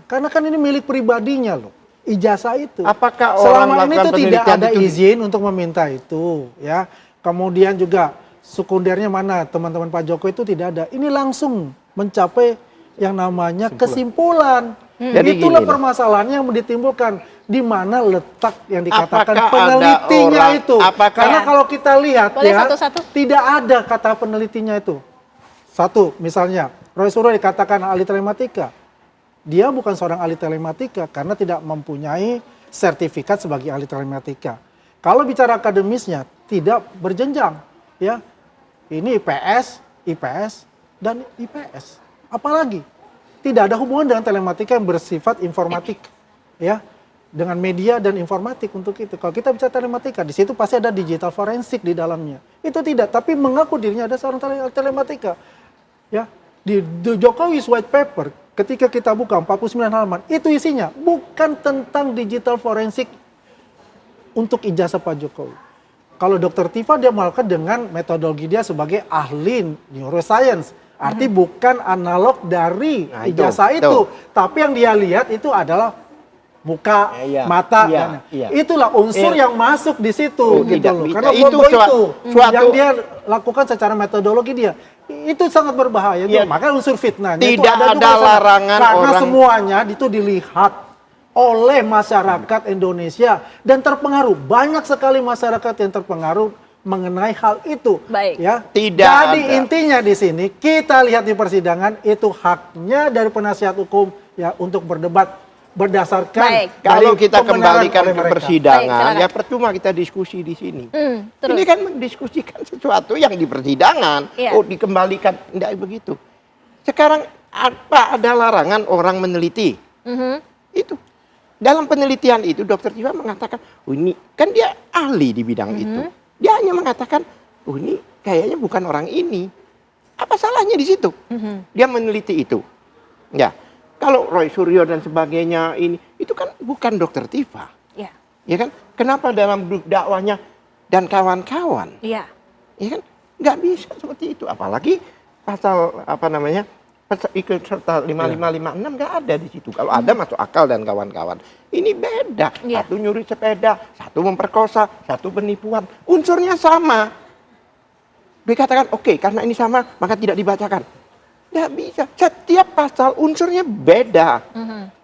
Speaker 16: Karena kan ini milik pribadinya loh, ijazah itu.
Speaker 18: Apakah
Speaker 16: selama ini itu tidak ada izin untuk meminta itu, ya. Kemudian juga sekundernya mana, teman-teman Pak Jokowi itu tidak ada. Ini langsung mencapai yang namanya kesimpulan.
Speaker 18: Jadi
Speaker 16: itulah
Speaker 18: gini,
Speaker 16: permasalahannya yang ditimbulkan. Di mana letak yang dikatakan penelitinya itu. Karena kalau kita lihat tidak ada kata penelitinya itu. Satu, misalnya Roy Suryo dikatakan ahli telematika. Dia bukan seorang ahli telematika karena tidak mempunyai sertifikat sebagai ahli telematika. Kalau bicara akademisnya tidak berjenjang, ya. Ini IPS, dan IPS. Apalagi tidak ada hubungan dengan telematika yang bersifat informatik, ya, dengan media dan informatik untuk itu. Kalau kita bicara telematika, di situ pasti ada digital forensik di dalamnya. Itu tidak, tapi mengaku dirinya ada seorang telematika, ya. Di Jokowi's White Paper, ketika kita buka 49 halaman, itu isinya bukan tentang digital forensik untuk ijazah Pak Jokowi. Kalau Dr. Tifa dia melakukan dengan metodologi dia sebagai ahli neuroscience. Arti bukan analog dari ijazah itu. Tapi yang dia lihat itu adalah muka, mata. Itulah unsur yang masuk di situ. Gitu loh. Karena foto itu yang dia lakukan secara metodologi dia. Itu sangat berbahaya. Maka unsur fitnahnya
Speaker 18: tidak
Speaker 16: itu ada
Speaker 18: juga larangan
Speaker 16: karena semuanya itu dilihat oleh masyarakat Indonesia dan terpengaruh. Banyak sekali masyarakat yang terpengaruh mengenai hal itu.
Speaker 2: Baik.
Speaker 16: Ya.
Speaker 18: Tidak
Speaker 16: Jadi
Speaker 18: ada.
Speaker 16: intinya di sini kita lihat di persidangan itu haknya dari penasihat hukum ya untuk berdebat berdasarkan
Speaker 18: kalau kita kembalikan ke
Speaker 16: mereka.
Speaker 18: persidangan ya percuma kita diskusi di sini. Ini kan mendiskusikan sesuatu yang di persidangan. Oh dikembalikan, tidak begitu. Sekarang apa ada larangan orang meneliti? Itu. Dalam penelitian itu Dr. Tifa mengatakan, oh ini kan dia ahli di bidang itu. Dia hanya mengatakan, oh ini kayaknya bukan orang ini. Apa salahnya di situ? Dia meneliti itu. Ya, kalau Roy Suryo dan sebagainya ini, itu kan bukan Dr. Tifa. Ya kan? Kenapa dalam dakwahnya dan kawan-kawan? Ya kan? Nggak bisa seperti itu. Apalagi pasal ikut serta 5556 nggak ada di situ. Kalau ada masuk akal dan kawan-kawan. Ini beda. Satu nyuri sepeda, satu memperkosa, satu penipuan. Unsurnya sama. Dikatakan oke, karena ini sama maka tidak dibacakan. Nggak bisa. Setiap pasal unsurnya beda.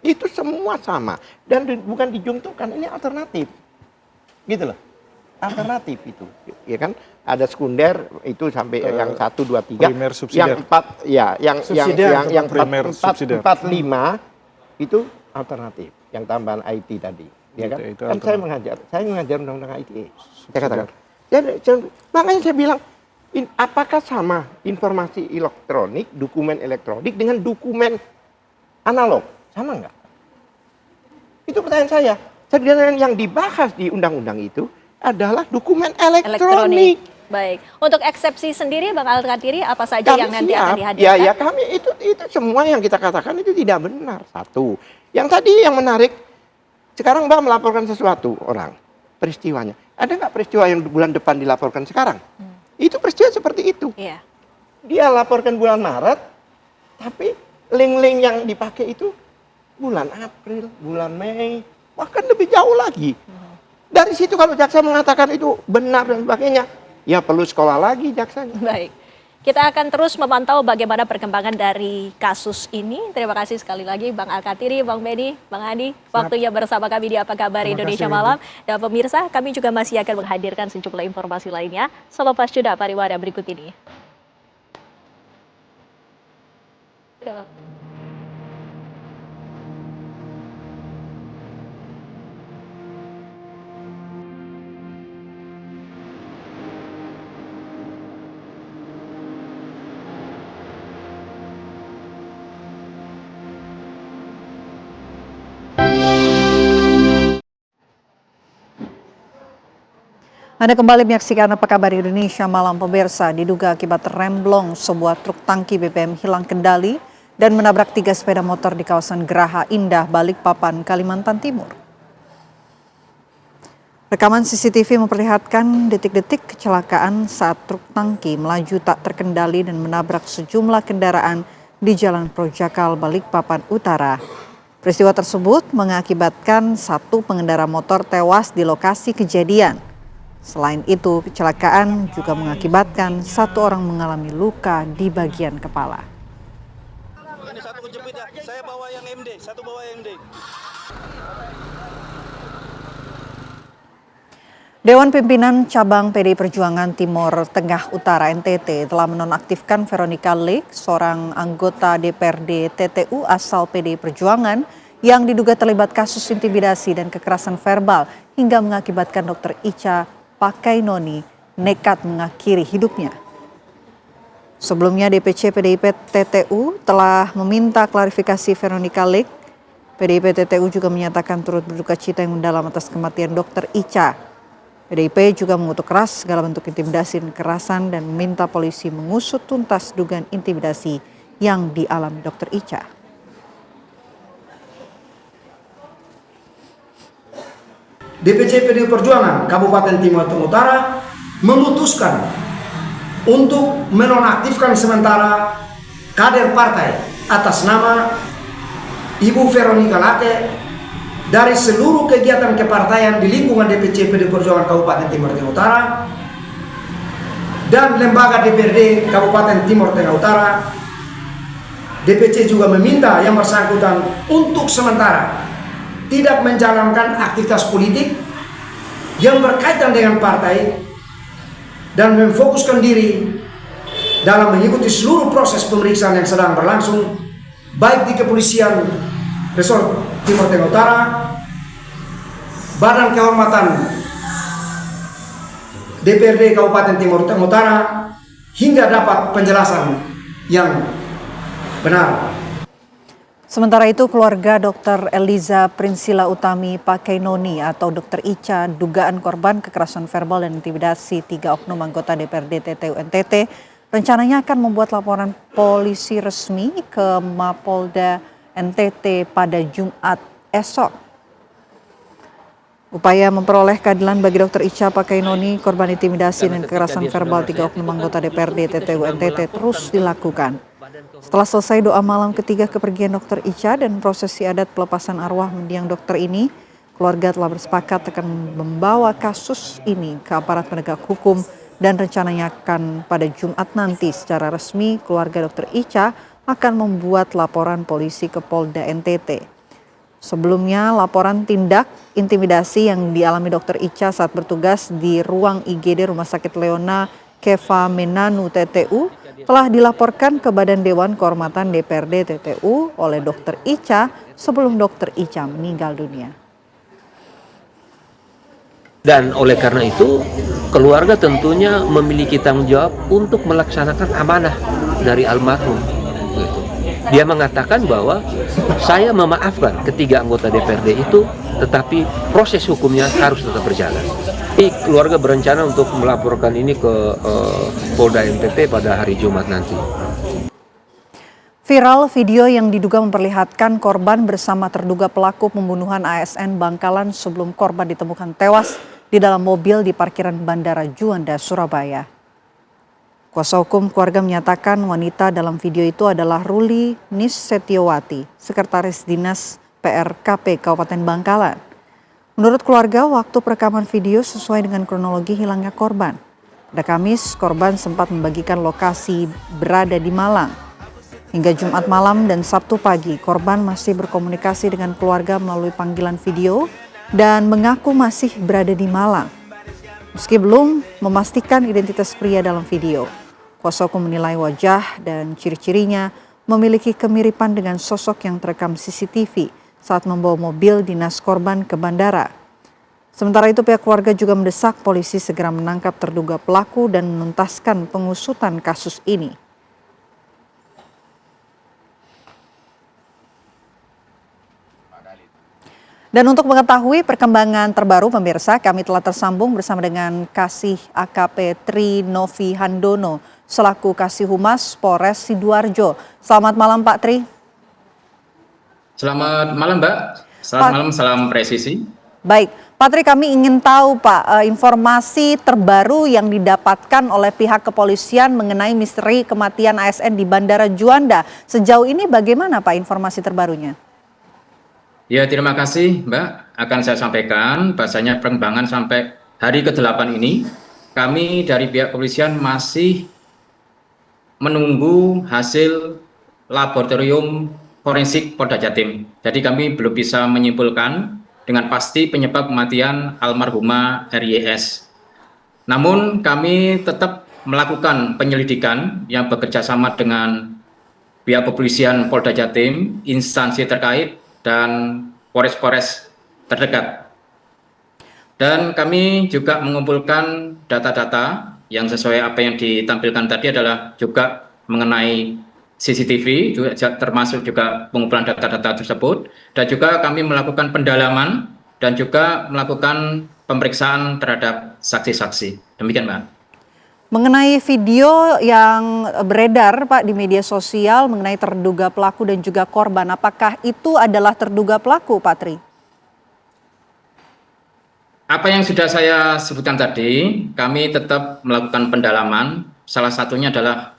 Speaker 18: Itu semua sama dan bukan dijungtukan. Ini alternatif. Gitu loh. Alternatif itu, ya kan? Ada sekunder itu sampai yang 1, 2, 3,
Speaker 17: primer, subsidiar.
Speaker 18: yang 4, ya, yang
Speaker 17: primer,
Speaker 18: 4, 5 itu alternatif, yang tambahan IT tadi, ya kan?
Speaker 17: Itu
Speaker 18: kan saya mengajar undang-undang ITE, saya katakan. Makanya saya bilang, apakah sama informasi elektronik, dokumen elektronik dengan dokumen analog, sama nggak? Itu pertanyaan saya. Sebenarnya yang dibahas di undang-undang itu adalah dokumen elektronik.
Speaker 2: Baik. Untuk eksepsi sendiri Bang Al-Khattiri apa saja yang nanti akan dihadirkan?
Speaker 18: Ya kami itu semua yang kita katakan itu tidak benar. Satu. Yang tadi yang menarik, sekarang Mbak melaporkan sesuatu orang, peristiwanya. Ada nggak peristiwa yang bulan depan dilaporkan sekarang? Itu peristiwa seperti itu.
Speaker 2: Iya.
Speaker 18: Dia laporkan bulan Maret, tapi link-link yang dipakai itu bulan April, bulan Mei, bahkan lebih jauh lagi. Dari situ kalau jaksa mengatakan itu benar dan sebagainya, ya perlu sekolah lagi jaksanya.
Speaker 2: Baik. Kita akan terus memantau bagaimana perkembangan dari kasus ini. Terima kasih sekali lagi Bang Alkatiri, Bang Beni, Bang Andi. Waktunya bersama kami di Apa Kabar Indonesia Malam. Dan pemirsa, kami juga masih akan menghadirkan sejumlah informasi lainnya selepas jeda pariwara berikut ini.
Speaker 3: Anda kembali menyaksikan Apa Kabar Indonesia Malam. Pemirsa, diduga akibat remblong sebuah truk tangki BBM hilang kendali dan menabrak 3 sepeda motor di kawasan Geraha Indah, Balikpapan, Kalimantan Timur. Rekaman CCTV memperlihatkan detik-detik kecelakaan saat truk tangki melaju tak terkendali dan menabrak sejumlah kendaraan di Jalan Projakal, Balikpapan Utara. Peristiwa tersebut mengakibatkan 1 pengendara motor tewas di lokasi kejadian. Selain itu, kecelakaan juga mengakibatkan 1 orang mengalami luka di bagian kepala.
Speaker 19: Ini 1 kejepit ya, saya bawa yang MD, 1 bawa yang MD.
Speaker 3: Dewan Pimpinan Cabang PDI Perjuangan Timur Tengah Utara NTT telah menonaktifkan Veronica Lake, seorang anggota DPRD TTU asal PDI Perjuangan yang diduga terlibat kasus intimidasi dan kekerasan verbal hingga mengakibatkan Dr. Icha Pakainoni nekat mengakhiri hidupnya. Sebelumnya DPC PDIP TTU telah meminta klarifikasi Veronica Lake. PDIP TTU juga menyatakan turut berduka cita yang mendalam atas kematian Dr. Icha. PDIP juga mengutuk keras segala bentuk intimidasi dan kekerasan dan meminta polisi mengusut tuntas dugaan intimidasi yang dialami Dr. Icha.
Speaker 20: DPC PDI Perjuangan Kabupaten Timur Tengah Utara memutuskan untuk menonaktifkan sementara kader partai atas nama Ibu Veronica Lake dari seluruh kegiatan kepartaian di lingkungan DPC PDI Perjuangan Kabupaten Timur Tengah Utara dan lembaga DPRD Kabupaten Timur Tengah Utara. DPC juga meminta yang bersangkutan untuk sementara tidak menjalankan aktivitas politik yang berkaitan dengan partai dan memfokuskan diri dalam mengikuti seluruh proses pemeriksaan yang sedang berlangsung baik di Kepolisian Resort Timur Tengah Utara, Badan Kehormatan DPRD Kabupaten Timur Tengah Utara hingga dapat penjelasan yang benar.
Speaker 3: Sementara itu, keluarga Dr. Eliza Prinsila Utami Pakainoni atau Dr. Icha, dugaan korban kekerasan verbal dan intimidasi 3 oknum anggota DPRD TTU NTT, rencananya akan membuat laporan polisi resmi ke Mapolda NTT pada Jumat esok. Upaya memperoleh keadilan bagi Dr. Icha Pakainoni, korban intimidasi dan kekerasan verbal 3 oknum anggota DPRD TTU NTT terus dilakukan. Setelah selesai doa malam ketiga kepergian Dr. Icha dan prosesi adat pelepasan arwah mendiang dokter ini, keluarga telah bersepakat akan membawa kasus ini ke aparat penegak hukum dan rencananya akan pada Jumat nanti secara resmi keluarga Dr. Icha akan membuat laporan polisi ke Polda NTT. Sebelumnya, laporan tindak intimidasi yang dialami Dr. Icha saat bertugas di ruang IGD Rumah Sakit Leona Keva Menanu TTU telah dilaporkan ke Badan Dewan Kehormatan DPRD TTU oleh Dr. Icha sebelum Dr. Icha meninggal dunia.
Speaker 21: Dan oleh karena itu, keluarga tentunya memiliki tanggung jawab untuk melaksanakan amanah dari almarhum. Dia mengatakan bahwa saya memaafkan ketiga anggota DPRD itu, tetapi proses hukumnya harus tetap berjalan. Keluarga berencana untuk melaporkan ini ke Polda NTT pada hari Jumat nanti.
Speaker 3: Viral video yang diduga memperlihatkan korban bersama terduga pelaku pembunuhan ASN Bangkalan sebelum korban ditemukan tewas di dalam mobil di parkiran Bandara Juanda, Surabaya. Kuasa hukum keluarga menyatakan wanita dalam video itu adalah Ruli Nis Setiawati, Sekretaris Dinas PRKP Kabupaten Bangkalan. Menurut keluarga, waktu perekaman video sesuai dengan kronologi hilangnya korban. Pada Kamis, korban sempat membagikan lokasi berada di Malang. Hingga Jumat malam dan Sabtu pagi, korban masih berkomunikasi dengan keluarga melalui panggilan video dan mengaku masih berada di Malang. Meski belum memastikan identitas pria dalam video, kuasa hukum menilai wajah dan ciri-cirinya memiliki kemiripan dengan sosok yang terekam CCTV saat membawa mobil dinas korban ke bandara. Sementara itu pihak keluarga juga mendesak polisi segera menangkap terduga pelaku dan menuntaskan pengusutan kasus ini. Dan untuk mengetahui perkembangan terbaru pemirsa, kami telah tersambung bersama dengan Kasih AKP Tri Novi Handono selaku Kasih Humas Polres Sidoarjo. Selamat malam Pak Tri.
Speaker 4: Selamat malam Mbak, selamat malam, salam presisi.
Speaker 3: Baik, Pak Tri, kami ingin tahu Pak informasi terbaru yang didapatkan oleh pihak kepolisian mengenai misteri kematian ASN di Bandara Juanda. Sejauh ini bagaimana Pak informasi terbarunya?
Speaker 4: Ya, terima kasih Mbak. Akan saya sampaikan bahasanya perkembangan sampai hari ke-8 ini, kami dari pihak kepolisian masih menunggu hasil laboratorium forensik Polda Jatim. Jadi kami belum bisa menyimpulkan dengan pasti penyebab kematian almarhumah RYS. Namun kami tetap melakukan penyelidikan yang bekerja sama dengan pihak kepolisian Polda Jatim, instansi terkait, dan polres-polres terdekat. Dan kami juga mengumpulkan data-data yang sesuai apa yang ditampilkan tadi adalah juga mengenai CCTV, juga termasuk juga pengumpulan data-data tersebut. Dan juga kami melakukan pendalaman dan juga melakukan pemeriksaan terhadap saksi-saksi. Demikian Mbak.
Speaker 3: Mengenai video yang beredar Pak di media sosial mengenai terduga pelaku dan juga korban, apakah itu adalah terduga pelaku Pak Tri?
Speaker 4: Apa yang sudah saya sebutkan tadi, kami tetap melakukan pendalaman. Salah satunya adalah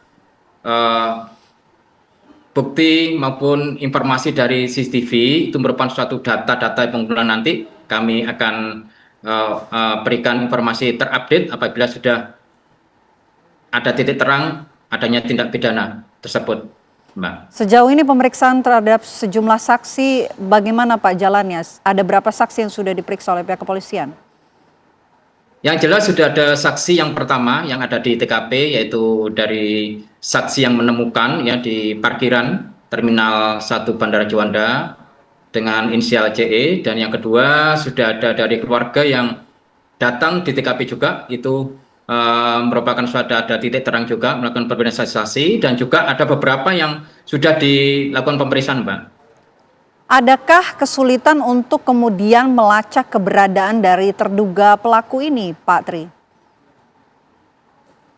Speaker 4: bukti maupun informasi dari CCTV itu merupakan suatu data-data pengumpulan nanti. Kami akan berikan informasi terupdate apabila sudah ada titik terang adanya tindak pidana tersebut, Mbak.
Speaker 3: Sejauh ini pemeriksaan terhadap sejumlah saksi bagaimana Pak jalannya? Ada berapa saksi yang sudah diperiksa oleh pihak kepolisian?
Speaker 4: Yang jelas sudah ada saksi yang pertama yang ada di TKP, yaitu dari saksi yang menemukan ya di parkiran Terminal 1 Bandara Juanda dengan inisial CE, dan yang kedua sudah ada dari keluarga yang datang di TKP juga, itu merupakan suatu ada titik terang juga melakukan perbedaan, dan juga ada beberapa yang sudah dilakukan pemeriksaan, Mbak.
Speaker 3: Adakah kesulitan untuk kemudian melacak keberadaan dari terduga pelaku ini, Pak Tri?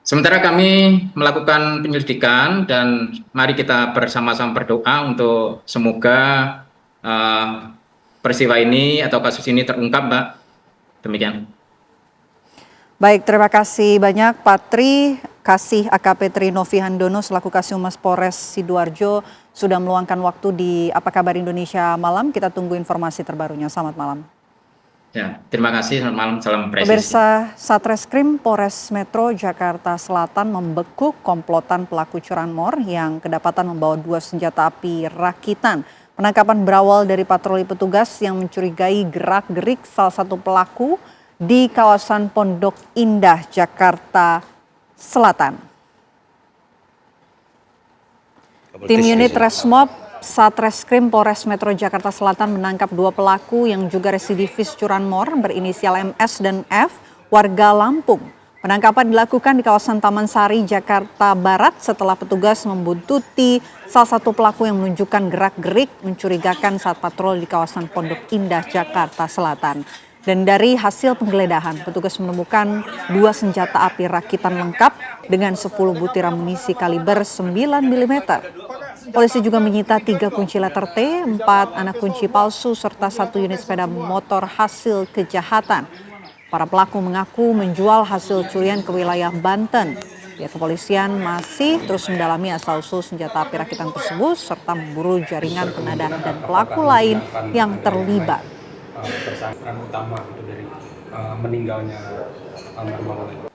Speaker 4: Sementara kami melakukan penyelidikan dan mari kita bersama-sama berdoa untuk semoga peristiwa ini atau kasus ini terungkap, Mbak. Demikian.
Speaker 3: Baik, terima kasih banyak Pak Tri. Kasih AKP Tri Novi Handono selaku Kasih Humas Polres Sidoarjo sudah meluangkan waktu di Apa Kabar Indonesia Malam. Kita tunggu informasi terbarunya. Selamat malam.
Speaker 4: Ya, terima kasih. Selamat malam. Salam presisi.
Speaker 3: Pemirsa, Satreskrim Polres Metro Jakarta Selatan membekuk komplotan pelaku curanmor yang kedapatan membawa 2 senjata api rakitan. Penangkapan berawal dari patroli petugas yang mencurigai gerak-gerik salah satu pelaku di kawasan Pondok Indah, Jakarta Selatan. Tim unit Resmob Satreskrim Polres Metro Jakarta Selatan menangkap 2 pelaku yang juga residivis curanmor berinisial MS dan F, warga Lampung. Penangkapan dilakukan di kawasan Taman Sari, Jakarta Barat setelah petugas membuntuti salah satu pelaku yang menunjukkan gerak-gerik mencurigakan saat patroli di kawasan Pondok Indah, Jakarta Selatan. Dan dari hasil penggeledahan, petugas menemukan 2 senjata api rakitan lengkap dengan 10 butir amunisi kaliber 9 mm. Polisi juga menyita 3 kunci letter T, 4 anak kunci palsu, serta 1 unit sepeda motor hasil kejahatan. Para pelaku mengaku menjual hasil curian ke wilayah Banten. Pihak kepolisian masih terus mendalami asal-usul senjata api rakitan tersebut serta memburu jaringan penadah dan pelaku lain yang terlibat.
Speaker 5: Tersangka utama itu dari meninggalnya almarhum.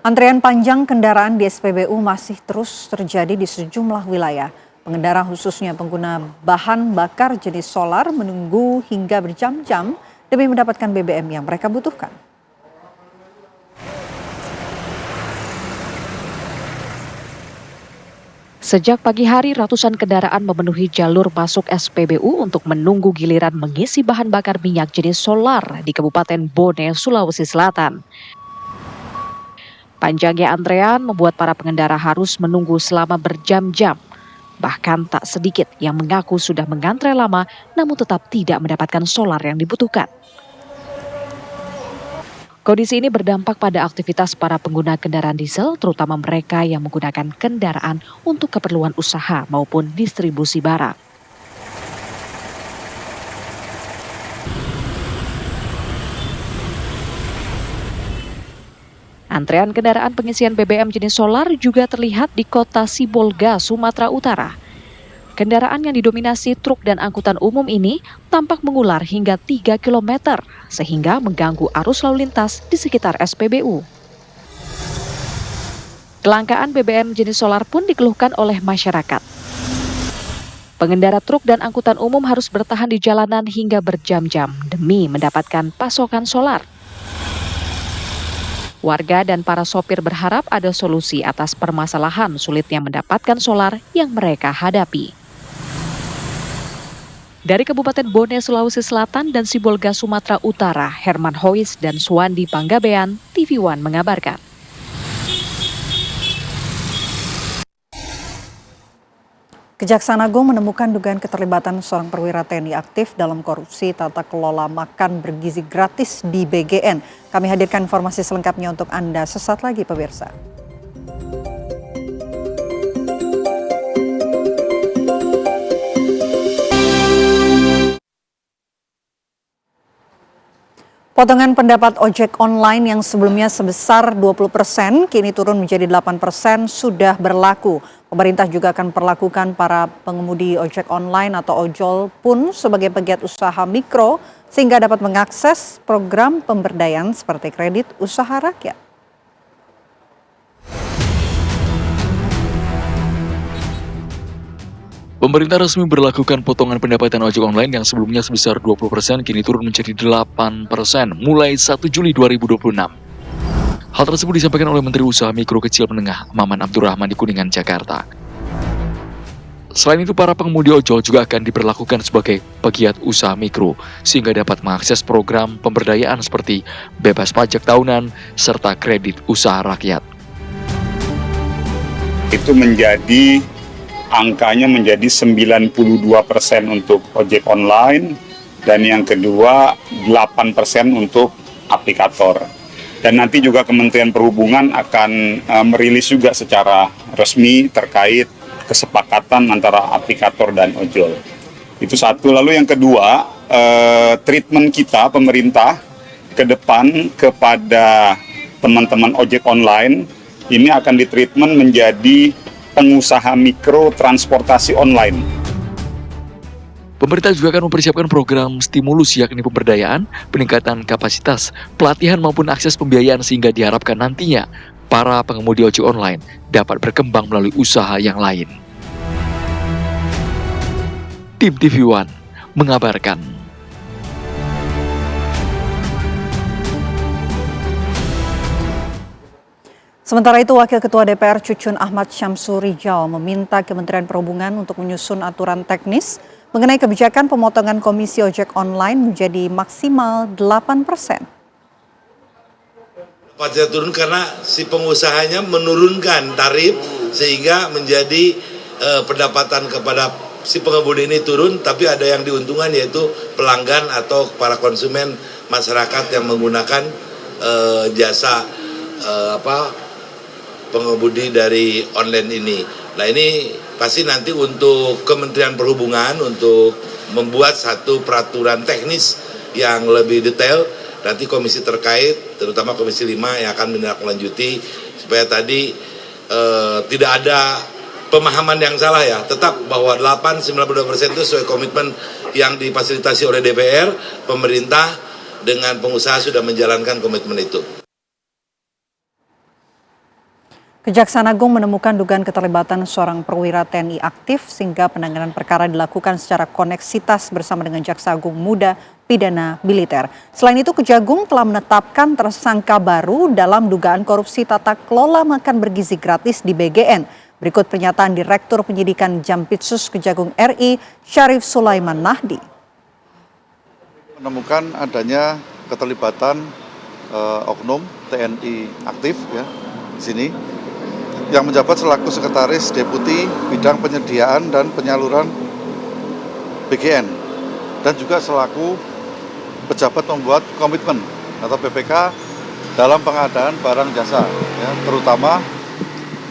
Speaker 3: Antrean panjang kendaraan di SPBU masih terus terjadi di sejumlah wilayah. Pengendara khususnya pengguna bahan bakar jenis solar menunggu hingga berjam-jam demi mendapatkan BBM yang mereka butuhkan.
Speaker 1: Sejak pagi hari, ratusan kendaraan memenuhi jalur masuk SPBU untuk menunggu giliran mengisi bahan bakar minyak jenis solar di Kabupaten Bone, Sulawesi Selatan. Panjangnya antrean membuat para pengendara harus menunggu selama berjam-jam. Bahkan tak sedikit yang mengaku sudah mengantre lama namun tetap tidak mendapatkan solar yang dibutuhkan. Kondisi ini berdampak pada aktivitas para pengguna kendaraan diesel, terutama mereka yang menggunakan kendaraan untuk keperluan usaha maupun distribusi barang. Antrean kendaraan pengisian BBM jenis solar juga terlihat di kota Sibolga, Sumatera Utara. Kendaraan yang didominasi truk dan angkutan umum ini tampak mengular hingga 3 km, sehingga mengganggu arus lalu lintas di sekitar SPBU. Kelangkaan BBM jenis solar pun dikeluhkan oleh masyarakat. Pengendara truk dan angkutan umum harus bertahan di jalanan hingga berjam-jam demi mendapatkan pasokan solar. Warga dan para sopir berharap ada solusi atas permasalahan sulitnya mendapatkan solar yang mereka hadapi. Dari Kabupaten Bone, Sulawesi Selatan dan Sibolga, Sumatera Utara, Herman Hois dan Suwandi Panggabean, TV One mengabarkan.
Speaker 3: Kejaksaan Agung menemukan dugaan keterlibatan seorang perwira TNI aktif dalam korupsi tata kelola makan bergizi gratis di BGN. Kami hadirkan informasi selengkapnya untuk Anda sesaat lagi, pemirsa. Potongan pendapat ojek online yang sebelumnya sebesar 20% kini turun menjadi 8% sudah berlaku. Pemerintah juga akan perlakukan para pengemudi ojek online atau ojol pun sebagai pegiat usaha mikro sehingga dapat mengakses program pemberdayaan seperti kredit usaha rakyat.
Speaker 22: Pemerintah resmi berlakukan potongan pendapatan ojek online yang sebelumnya sebesar 20% kini turun menjadi 8% mulai 1 Juli 2026. Hal tersebut disampaikan oleh Menteri Usaha Mikro Kecil Menengah Maman Abdurrahman di Kuningan, Jakarta. Selain itu, para pengemudi ojol juga akan diperlakukan sebagai pegiat usaha mikro sehingga dapat mengakses program pemberdayaan seperti bebas pajak tahunan serta kredit usaha rakyat.
Speaker 23: Itu angkanya menjadi 92% untuk ojek online dan yang kedua 8% untuk aplikator. Dan nanti juga Kementerian Perhubungan akan merilis juga secara resmi terkait kesepakatan antara aplikator dan ojol. Itu satu. Lalu yang kedua, treatment kita pemerintah ke depan kepada teman-teman ojek online ini akan ditreatment menjadi pengusaha mikro transportasi online.
Speaker 22: Pemerintah juga akan mempersiapkan program stimulus yakni pemberdayaan, peningkatan kapasitas, pelatihan maupun akses pembiayaan sehingga diharapkan nantinya para pengemudi ojek online dapat berkembang melalui usaha yang lain. Tim TV One mengabarkan.
Speaker 3: Sementara itu, Wakil Ketua DPR Cucun Ahmad Syamsurijal meminta Kementerian Perhubungan untuk menyusun aturan teknis mengenai kebijakan pemotongan komisi ojek online menjadi maksimal 8%.
Speaker 24: Pajak turun karena si pengusahanya menurunkan tarif sehingga menjadi pendapatan kepada si pengemudi ini turun, tapi ada yang diuntungkan yaitu pelanggan atau para konsumen masyarakat yang menggunakan jasa pengemudi dari online ini. Nah, ini pasti nanti untuk Kementerian Perhubungan untuk membuat satu peraturan teknis yang lebih detail. Nanti komisi terkait, terutama Komisi 5 yang akan menindaklanjuti supaya tadi tidak ada pemahaman yang salah ya. Tetap bahwa 92% itu sesuai komitmen yang difasilitasi oleh DPR, pemerintah dengan pengusaha sudah menjalankan komitmen itu.
Speaker 3: Kejaksaan Agung menemukan dugaan keterlibatan seorang perwira TNI aktif sehingga penanganan perkara dilakukan secara koneksitas bersama dengan Jaksa Agung Muda Pidana Militer. Selain itu, Kejagung telah menetapkan tersangka baru dalam dugaan korupsi tata kelola makan bergizi gratis di BGN. Berikut pernyataan Direktur Penyidikan Jampitsus Kejagung RI, Syarif Sulaiman Nahdi.
Speaker 6: Menemukan adanya keterlibatan oknum TNI aktif ya di sini yang menjabat selaku Sekretaris Deputi Bidang Penyediaan dan Penyaluran BGN dan juga selaku pejabat membuat komitmen atau PPK dalam pengadaan barang jasa ya, terutama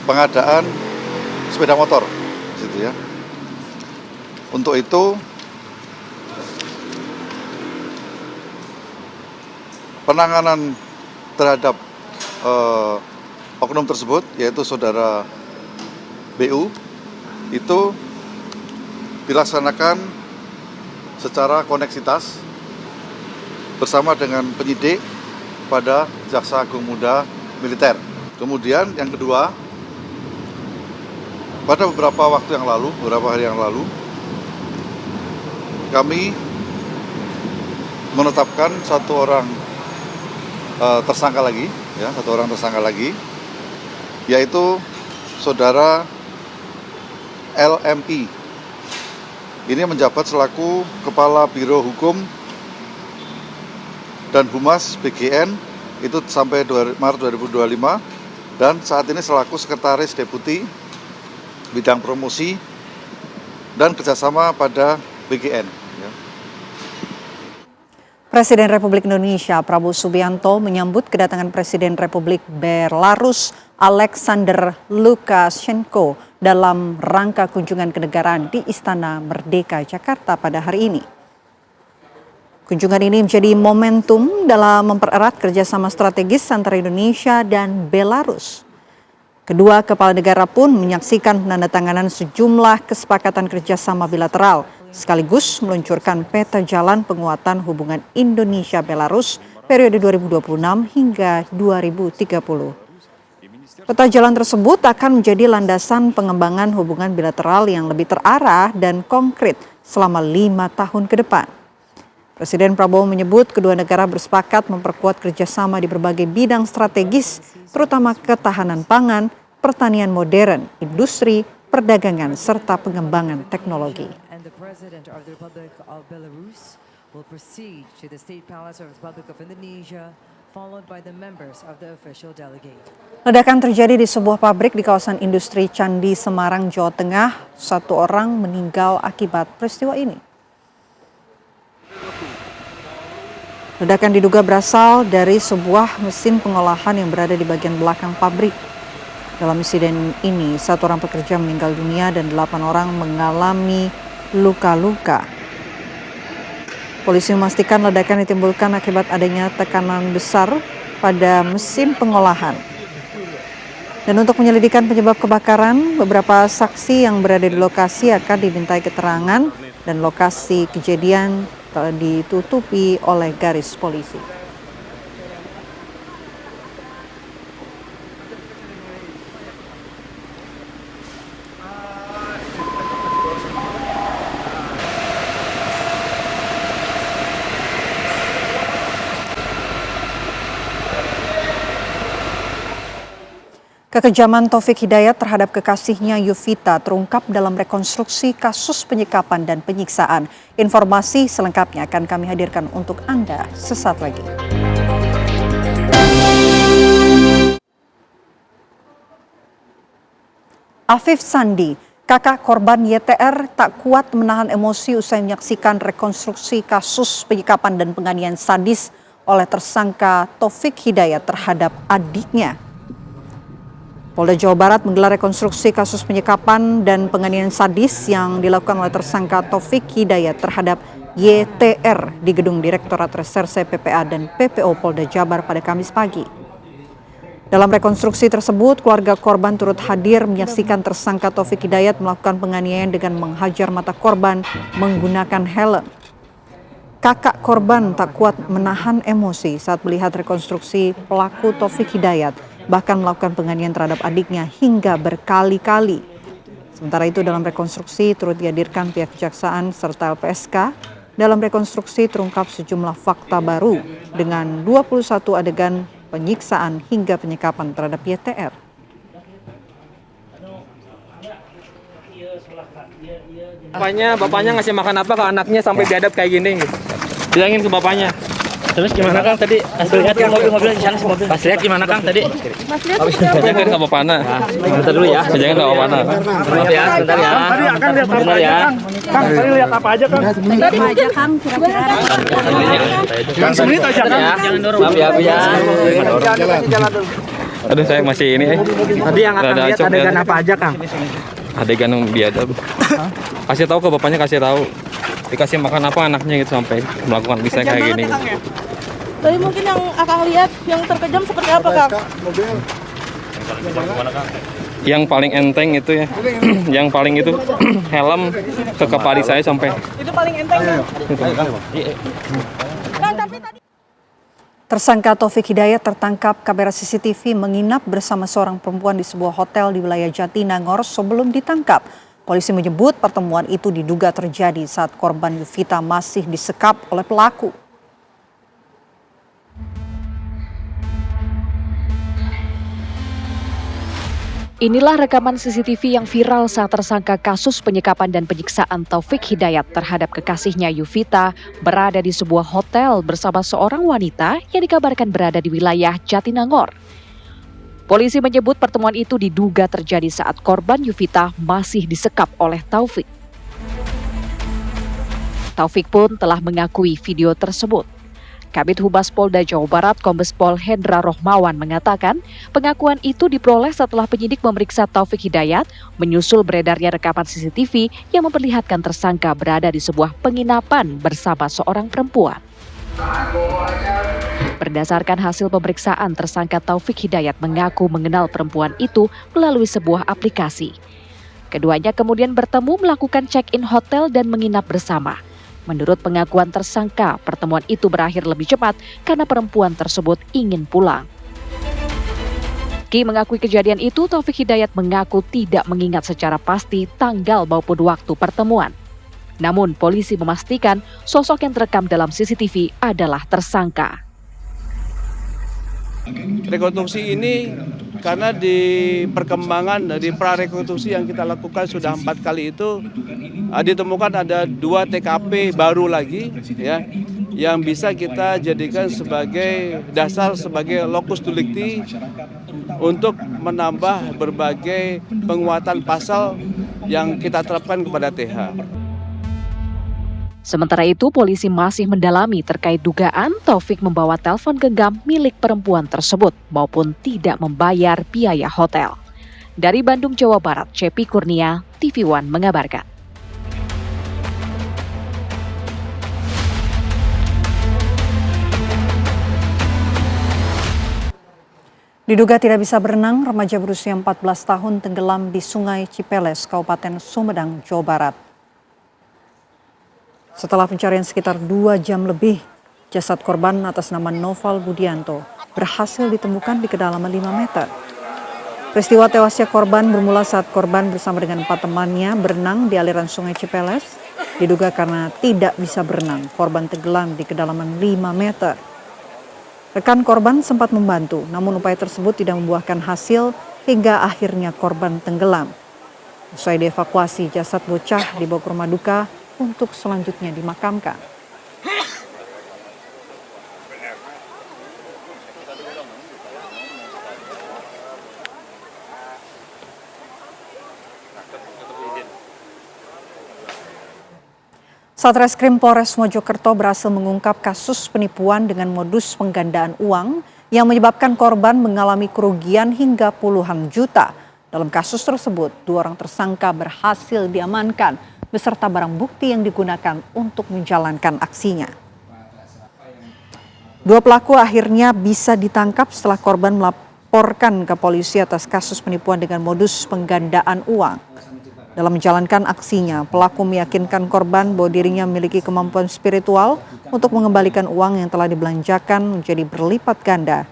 Speaker 6: pengadaan sepeda motor gitu ya. Untuk itu penanganan terhadap oknum tersebut yaitu saudara BU itu dilaksanakan secara koneksitas bersama dengan penyidik pada Jaksa Agung Muda Militer. Kemudian yang kedua, pada beberapa hari yang lalu kami menetapkan satu orang tersangka lagi, yaitu saudara LMI. Ini menjabat selaku Kepala Biro Hukum dan Humas BGN itu sampai Maret 2025 dan saat ini selaku Sekretaris Deputi Bidang Promosi dan Kerjasama pada BGN.
Speaker 3: Presiden Republik Indonesia Prabowo Subianto menyambut kedatangan Presiden Republik Belarus Alexander Lukashenko dalam rangka kunjungan kenegaraan di Istana Merdeka Jakarta pada hari ini. Kunjungan ini menjadi momentum dalam mempererat kerjasama strategis antara Indonesia dan Belarus. Kedua kepala negara pun menyaksikan penandatanganan sejumlah kesepakatan kerjasama bilateral, sekaligus meluncurkan peta jalan penguatan hubungan Indonesia-Belarus periode 2026 hingga 2030. Peta jalan tersebut akan menjadi landasan pengembangan hubungan bilateral yang lebih terarah dan konkret selama 5 tahun ke depan. Presiden Prabowo menyebut kedua negara bersepakat memperkuat kerjasama di berbagai bidang strategis, terutama ketahanan pangan, pertanian modern, industri, perdagangan, serta pengembangan teknologi.
Speaker 7: The President of the Republic of Belarus will proceed to the State Palace of the Republic of Indonesia, followed by the members of the official delegate.
Speaker 3: Ledakan terjadi di sebuah pabrik di kawasan industri Candi Semarang, Jawa Tengah. 1 orang meninggal akibat peristiwa ini. Ledakan diduga berasal dari sebuah mesin pengolahan yang berada di bagian belakang pabrik. Dalam insiden ini, 1 orang pekerja meninggal dunia dan 8 orang mengalami luka-luka. Polisi memastikan ledakan ditimbulkan akibat adanya tekanan besar pada mesin pengolahan. Dan untuk menyelidikkan penyebab kebakaran, beberapa saksi yang berada di lokasi akan dimintai keterangan dan lokasi kejadian telah ditutupi oleh garis polisi. Kekejaman Taufik Hidayat terhadap kekasihnya Yovita terungkap dalam rekonstruksi kasus penyekapan dan penyiksaan. Informasi selengkapnya akan kami hadirkan untuk Anda sesaat lagi. Afif Sandi, kakak korban YTR, tak kuat menahan emosi usai menyaksikan rekonstruksi kasus penyekapan dan penganiayaan sadis oleh tersangka Taufik Hidayat terhadap adiknya. Polda Jawa Barat menggelar rekonstruksi kasus penyekapan dan penganiayaan sadis yang dilakukan oleh tersangka Taufik Hidayat terhadap YTR di Gedung Direktorat Reserse PPA dan PPO Polda Jabar pada Kamis pagi. Dalam rekonstruksi tersebut, keluarga korban turut hadir menyaksikan tersangka Taufik Hidayat melakukan penganiayaan dengan menghajar mata korban menggunakan helm. Kakak korban tak kuat menahan emosi saat melihat rekonstruksi pelaku Taufik Hidayat, bahkan melakukan penganiayaan terhadap adiknya hingga berkali-kali. Sementara itu dalam rekonstruksi turut dihadirkan pihak kejaksaan serta LPSK. Dalam rekonstruksi terungkap sejumlah fakta baru dengan 21 adegan penyiksaan hingga penyekapan terhadap YTR.
Speaker 8: Bapaknya ngasih makan apa ke anaknya sampai biadab kayak gini. Bilangin ke bapaknya. Terus gimana Kang tadi? Lihat mobil di sana mobil. Pas lihat gimana Kang tadi? Mas lihat. Jangan ke bapaknya. Bentar dulu ya. Jangan ke bapaknya. Maaf ya, sebentar ya. Tadi akan lihat apa aja Kang? Kang, tadi lihat apa aja Kang? Tadi apa aja Kang? Kira-kira. Kang, semenit aja Kang. Jangan dorong. Maaf ya, Bu ya. Jalan dulu. Aduh, saya masih ini. Tadi yang akan lihat adegan apa aja Kang? Adegan yang biadab. Kasih tahu ke bapaknya, kasih tahu. Dikasih makan apa anaknya gitu sampai melakukan bisa kayak gini.
Speaker 9: Tadi mungkin yang Akang lihat yang terkejam seperti apa Kang?
Speaker 8: Yang paling enteng itu ya, yang paling itu helm ke kepala saya sampai.
Speaker 9: Itu paling enteng ya?
Speaker 3: Tersangka Taufik Hidayat tertangkap kamera CCTV menginap bersama seorang perempuan di sebuah hotel di wilayah Jatinangor sebelum ditangkap. Polisi menyebut pertemuan itu diduga terjadi saat korban Yuvita masih disekap oleh pelaku.
Speaker 1: Inilah rekaman CCTV yang viral saat tersangka kasus penyekapan dan penyiksaan Taufik Hidayat terhadap kekasihnya Yuvita berada di sebuah hotel bersama seorang wanita yang dikabarkan berada di wilayah Jatinangor. Polisi menyebut pertemuan itu diduga terjadi saat korban Yuvita masih disekap oleh Taufik. Taufik pun telah mengakui video tersebut. Kabid Humas Polda Jawa Barat Kombes Pol Hendra Rohmawan mengatakan pengakuan itu diperoleh setelah penyidik memeriksa Taufik Hidayat menyusul beredarnya rekaman CCTV yang memperlihatkan tersangka berada di sebuah penginapan bersama seorang perempuan. Berdasarkan hasil pemeriksaan, tersangka Taufik Hidayat mengaku mengenal perempuan itu melalui sebuah aplikasi. Keduanya kemudian bertemu melakukan check-in hotel dan menginap bersama. Menurut pengakuan tersangka, pertemuan itu berakhir lebih cepat karena perempuan tersebut ingin pulang. Meski mengakui kejadian itu, Taufik Hidayat mengaku tidak mengingat secara pasti tanggal maupun waktu pertemuan. Namun polisi memastikan sosok yang terekam dalam CCTV adalah tersangka.
Speaker 11: Rekonstruksi ini karena di perkembangan dari prarekonstruksi yang kita lakukan sudah 4 kali itu ditemukan ada 2 TKP baru lagi ya yang bisa kita jadikan sebagai dasar sebagai locus delicti untuk menambah berbagai penguatan pasal yang kita terapkan kepada TH.
Speaker 1: Sementara itu, polisi masih mendalami terkait dugaan Taufik membawa telepon genggam milik perempuan tersebut maupun tidak membayar biaya hotel. Dari Bandung, Jawa Barat, Cepi Kurnia, TV One mengabarkan.
Speaker 3: Diduga tidak bisa berenang, remaja berusia 14 tahun tenggelam di Sungai Cipeles, Kabupaten Sumedang, Jawa Barat. Setelah pencarian sekitar 2 jam lebih, jasad korban atas nama Noval Budianto berhasil ditemukan di kedalaman 5 meter. Peristiwa tewasnya korban bermula saat korban bersama dengan 4 temannya berenang di aliran Sungai Cipeles. Diduga karena tidak bisa berenang, korban tenggelam di kedalaman 5 meter. Rekan korban sempat membantu, namun upaya tersebut tidak membuahkan hasil hingga akhirnya korban tenggelam. Usai dievakuasi, jasad bocah dibawa ke rumah duka untuk selanjutnya dimakamkan. Satreskrim Polres Mojokerto berhasil mengungkap kasus penipuan dengan modus penggandaan uang yang menyebabkan korban mengalami kerugian hingga puluhan juta. Dalam kasus tersebut, 2 orang tersangka berhasil diamankan beserta barang bukti yang digunakan untuk menjalankan aksinya. 2 pelaku akhirnya bisa ditangkap setelah korban melaporkan ke polisi atas kasus penipuan dengan modus penggandaan uang. Dalam menjalankan aksinya, pelaku meyakinkan korban bahwa dirinya memiliki kemampuan spiritual untuk mengembalikan uang yang telah dibelanjakan menjadi berlipat ganda.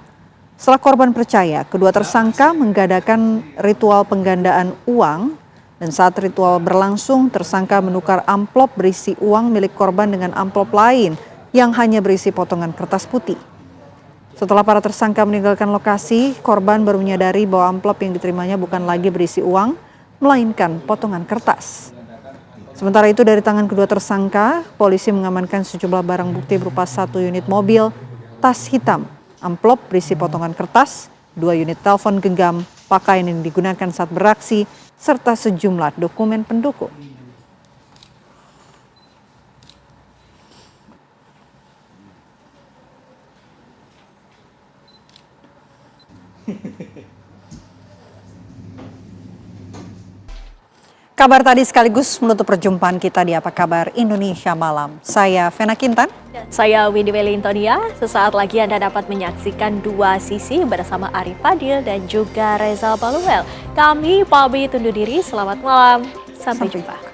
Speaker 3: Setelah korban percaya, kedua tersangka mengadakan ritual penggandaan uang dan saat ritual berlangsung, tersangka menukar amplop berisi uang milik korban dengan amplop lain yang hanya berisi potongan kertas putih. Setelah para tersangka meninggalkan lokasi, korban baru menyadari bahwa amplop yang diterimanya bukan lagi berisi uang, melainkan potongan kertas. Sementara itu dari tangan kedua tersangka, polisi mengamankan sejumlah barang bukti berupa 1 unit mobil, tas hitam, amplop berisi potongan kertas, 2 unit telepon genggam, pakaian yang digunakan saat beraksi, serta sejumlah dokumen pendukung. Kabar tadi sekaligus menutup perjumpaan kita di Apa Kabar Indonesia Malam. Saya Vena Kintan.
Speaker 2: Saya Windy Welintonia. Sesaat lagi Anda dapat menyaksikan 2 sisi bersama Arif Fadil dan juga Reza Baluel. Kami pamit undur diri. Selamat malam. Sampai jumpa.